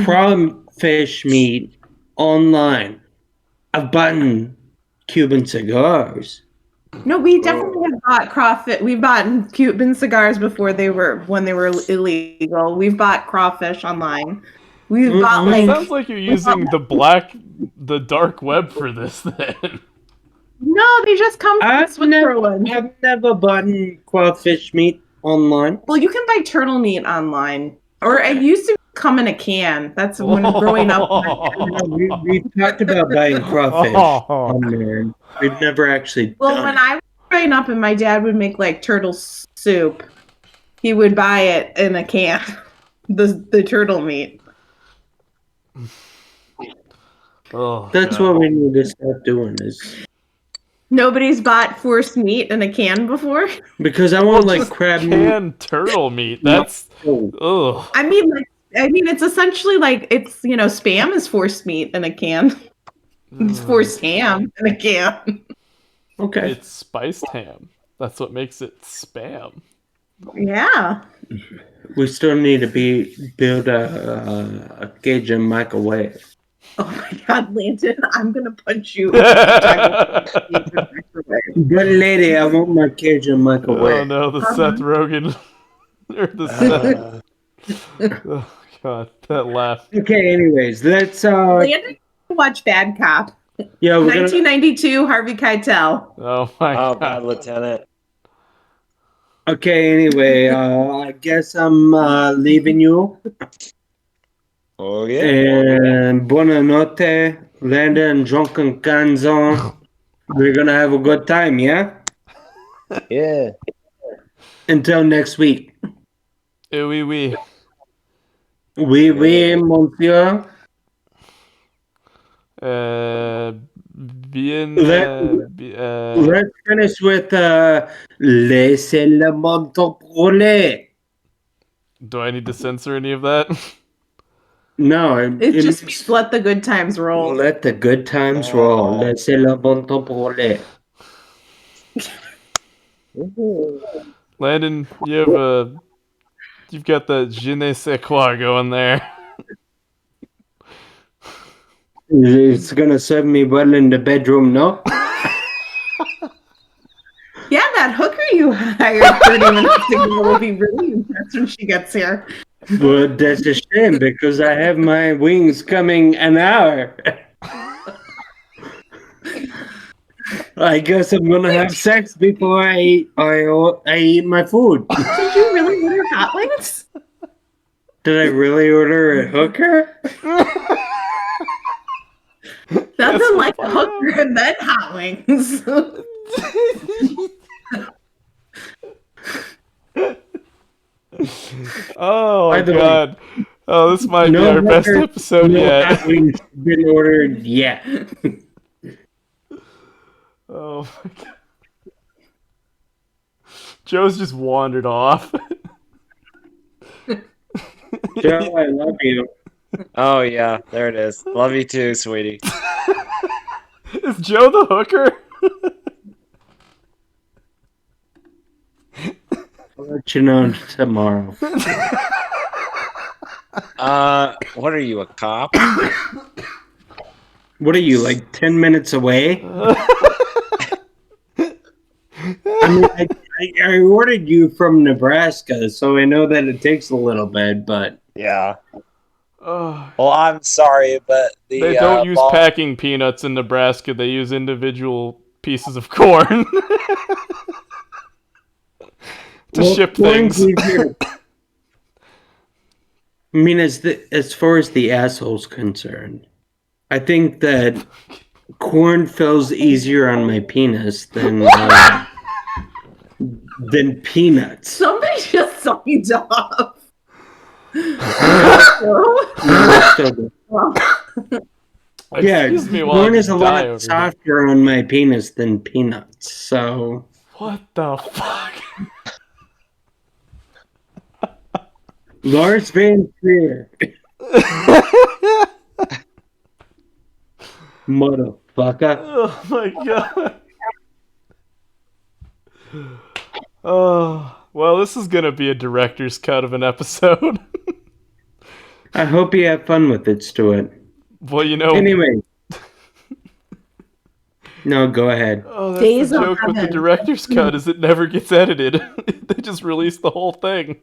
crawfish meat online. I've bought Cuban cigars. No, we definitely have bought crawfish. We've bought Cuban cigars before when they were illegal. We've bought crawfish online. We've bought It like sounds like you're using the dark web for this then. no, they just come from I've Switzerland. never bought crawfish meat online. Well, you can buy turtle meat online, or it used to come in a can. That's when growing up. We talked about buying crawfish on there. We've never actually Well, done when it. I was growing up and my dad would make like turtle soup, he would buy it in a can, the turtle meat. Oh, That's God. what we need to start doing is Nobody's bought forced meat in a can before. because I want like crab meat. Canned turtle meat. That's ugh. I mean, it's essentially like it's spam is forced meat in a can. It's forced ham in a can. Okay. It's spiced ham. That's what makes it spam. Yeah. We still need to build a Cajun microwave. Oh my God, Landon, I'm gonna punch you. But lady, I want my Cajun Oh microwave. no, the Seth Rogen or the Seth. Oh God, that laugh. Okay, anyways, let's Landon, watch Bad Cop. yeah, we're gonna 1992, Harvey Keitel. Oh my Oh, God. bad lieutenant. okay, anyway, I guess I'm leaving you. Oh yeah. And buonanotte, Landon, drunken Canzon. We're gonna have a good time, yeah? Yeah. Until next week. Oui, oui. Oui, monsieur. Uh, Bien. Let's finish with Laissez le menton brûler. Do I need to censor any of that? No, It just means let the good times roll. let the good times roll. Laissez le menton brûler. Landon, you've got the je ne sais quoi going there. It's gonna serve me well in the bedroom, no? Yeah, that hooker you hired 30 minutes ago will be really impressed when she gets here. Well, that's a shame because I have my wings coming an hour. I guess I'm gonna have sex before I eat my food. Did you really order hot wings? Did I really order a hooker? Nothing like a hooker and then hot wings. Oh my By the way, god. Oh, this might be no our best hooker, episode no yet. hot wings been ordered yet. Oh my god. Joe's just wandered off. Joe, I love you. Oh yeah, there it is. Love you too, sweetie. Is Joe the hooker? I'll let you know tomorrow. What are you, a cop? What are you, like 10 minutes away? I mean, I ordered you from Nebraska, so I know that it takes a little bit, but Yeah. Oh, Well, I'm sorry, but they don't use packing peanuts in Nebraska. They use individual pieces of corn to ship corn's things. easier. I mean, as far as the asshole's concerned, I think that corn feels easier on my penis than peanuts. Somebody just signed off. Yeah, Excuse me while corn I is a die lot over softer on my penis than peanuts. So here. What the fuck? Lars Van Trier, motherfucker. Oh my god. Oh, well, this is gonna be a director's cut of an episode. I hope you have fun with it, Stuart. Well, you know. Anyway. No, go ahead. Oh, that's Days the of joke with the Heaven. director's cut is it never gets edited. They just release the whole thing.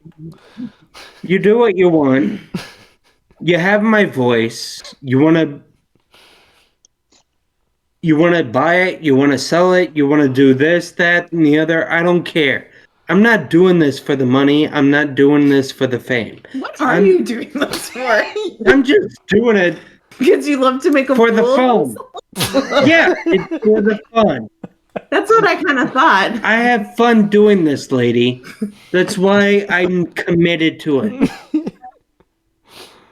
You do what you want. You have my voice. You want to buy it, you want to sell it, you want to do this, that, and the other. I don't care. I'm not doing this for the money. I'm not doing this for the fame. What are you doing this for? I'm just doing it Because you love to make a for the fool? fun. Yeah, it's for the fun. That's what I kind of thought. I have fun doing this, lady. That's why I'm committed to it.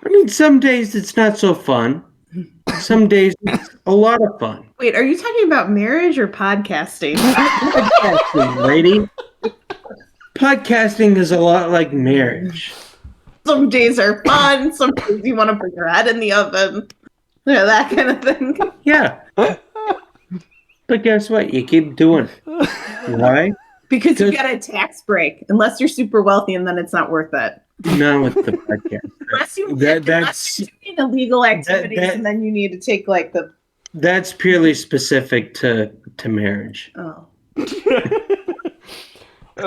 I mean, some days it's not so fun. Some days it's a lot of fun. Wait, are you talking about marriage or podcasting? Podcasting, lady. Podcasting is a lot like marriage. Some days are fun. Some days you want to put your head in the oven. Yeah, that kind of thing. Yeah. But guess what? You keep doing it. Why? Because you get a tax break. Unless you're super wealthy and then it's not worth it. Not with the podcast. Unless you're That's doing illegal activities and then you need to take like the... that's purely specific to marriage. Oh.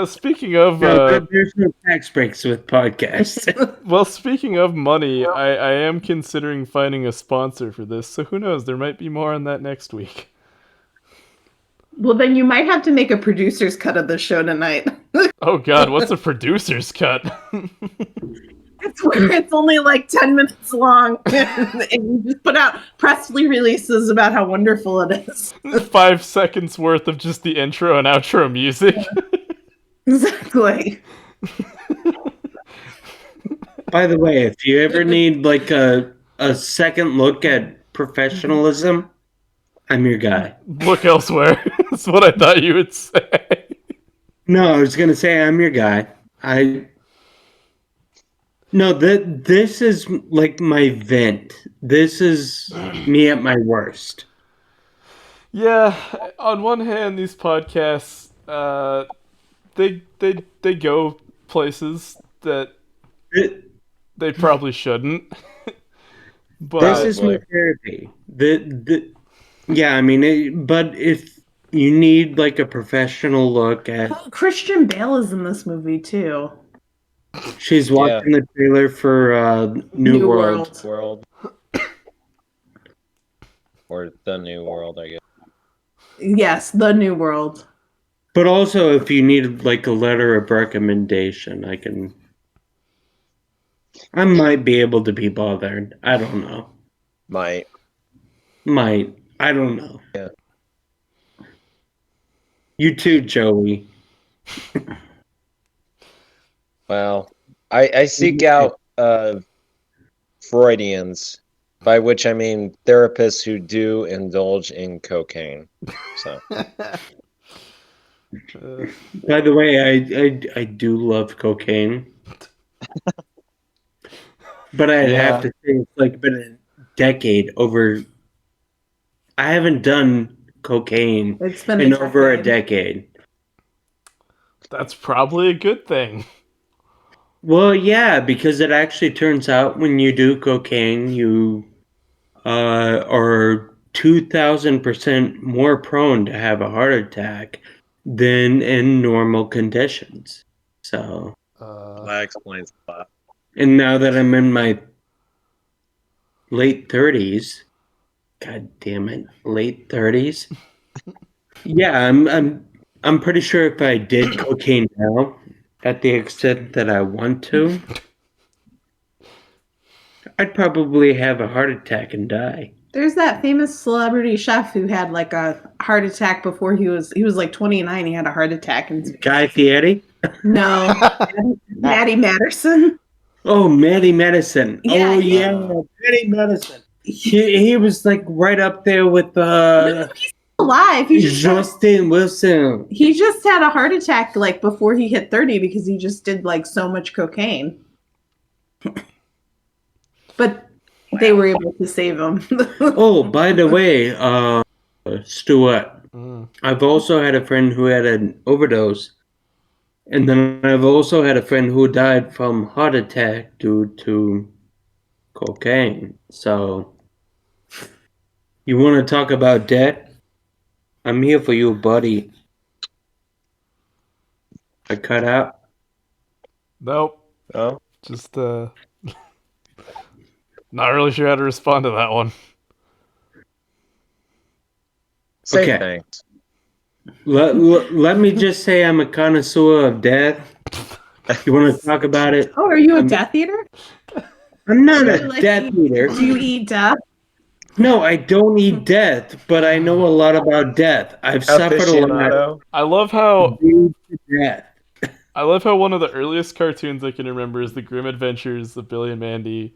Speaking of... there's no tax breaks with podcasts. well, speaking of money, I am considering finding a sponsor for this, so who knows, there might be more on that next week. Well, then you might have to make a producer's cut of the show tonight. Oh god, what's a producer's cut? It's where it's only like 10 minutes long and you just put out press releases about how wonderful it is. 5 seconds worth of just the intro and outro music. Exactly. By the way, if you ever need like a second look at professionalism, I'm your guy. Look elsewhere. That's what I thought you would say. No, I was gonna say I'm your guy. This is like my vent. This is me at my worst. Yeah, on one hand, these podcasts, they go places that It- they probably shouldn't. But this is my therapy. Yeah, I mean, but if you need like a professional look at, Christian Bale is in this movie too. she's watching the trailer for New World. World. Or the New World, I guess. Yes, the New World. But also, if you need like a letter of recommendation, I might be able to be bothered. I don't know. Might. I don't know. Yeah. You too, Joey. Well, I seek out Freudians, by which I mean therapists who do indulge in cocaine. So By the way, I do love cocaine. But I'd have to say it's like been a decade over. I haven't done cocaine It's been in a over a decade. decade. that's probably a good thing. Well, yeah, because it actually turns out when you do cocaine, you are 2,000% more prone to have a heart attack than in normal conditions. So, that explains a lot. and now that I'm in my late 30s, God damn it, late 30s. Yeah, I'm pretty sure if I did cocaine now, at the extent that I want to, I'd probably have a heart attack and die. There's that famous celebrity chef who had like a heart attack before he was like 29. He had a heart attack and Guy Fieri? no, Maddie Matterson. Oh, Maddie Madison. Yeah, Oh, yeah, Maddie Madison. He was like right up there with Alive. Justin Wilson. He just had a heart attack like before he hit 30 because he just did like so much cocaine. But they were able to save him. Oh, by the way, Stuart, Mm. I've also had a friend who had an overdose. And then I've also had a friend who died from heart attack due to cocaine. So, you want to talk about death? I'm here for you, buddy. I cut out. Nope. Oh, Just not really sure how to respond to that one. say Okay. thanks. Let me just say I'm a connoisseur of death. You want to talk about it? Oh, are you a Death Eater? I'm not Do a you, like, death eater. Do you eat death? No, I don't eat death, but I know a lot about death. I've suffered a lot Aficionado. I love how due to death. one of the earliest cartoons I can remember is the Grim Adventures of Billy and Mandy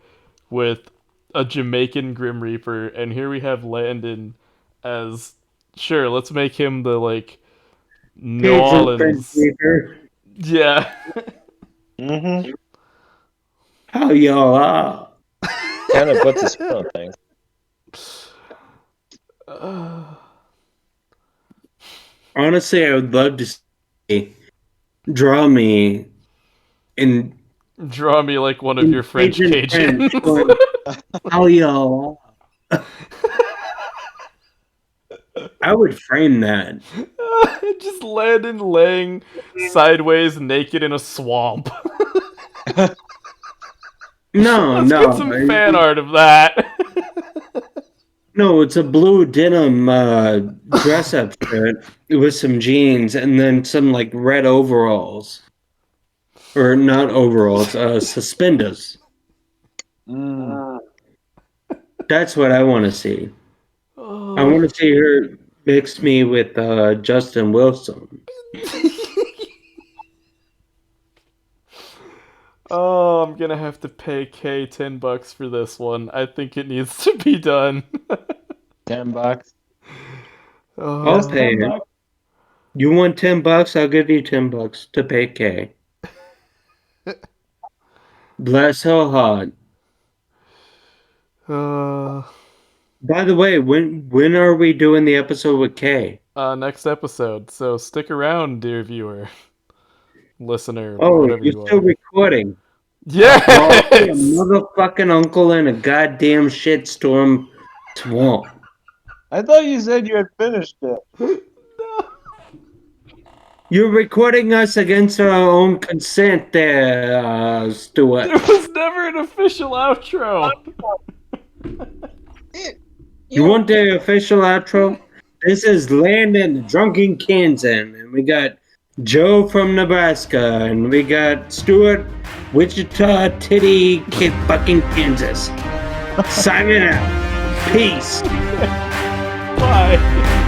with a Jamaican Grim Reaper, and here we have Landon as sure, let's make him the like New Orleans. Yeah. Mm-hmm. How y'all are? Kind of puts a spin on things. Honestly, I would love to see draw me in Draw me like one of your French Cajun Cajuns. French going, how y'all are? I would frame that. Just Landon laying sideways naked in a swamp. No, Let's no. get some fan art of that. No, it's a blue denim dress-up shirt with some jeans and then some like red overalls, or not overalls, suspenders. That's what I want to see. I want to see her mix me with Justin Wilson. Oh, I'm gonna have to pay K $10 for this one. I think it needs to be done. $10. I'll pay it. You want $10? I'll give you $10 to pay Kay. Bless her heart. By the way, when are we doing the episode with Kay? Next episode. So stick around, dear viewer, listener, Oh, whatever you're you still are. recording. Yes. Well, I'll be a motherfucking uncle in a goddamn shitstorm swamp. I thought you said you had finished it. You're recording us against our own consent there, Stuart. There was never an official outro. You want the official outro? This is Landon, the drunken Kansan, and we got Joe from Nebraska, and we got Stuart, Wichita Titty, fucking Kansas. Signing out. Peace. Bye.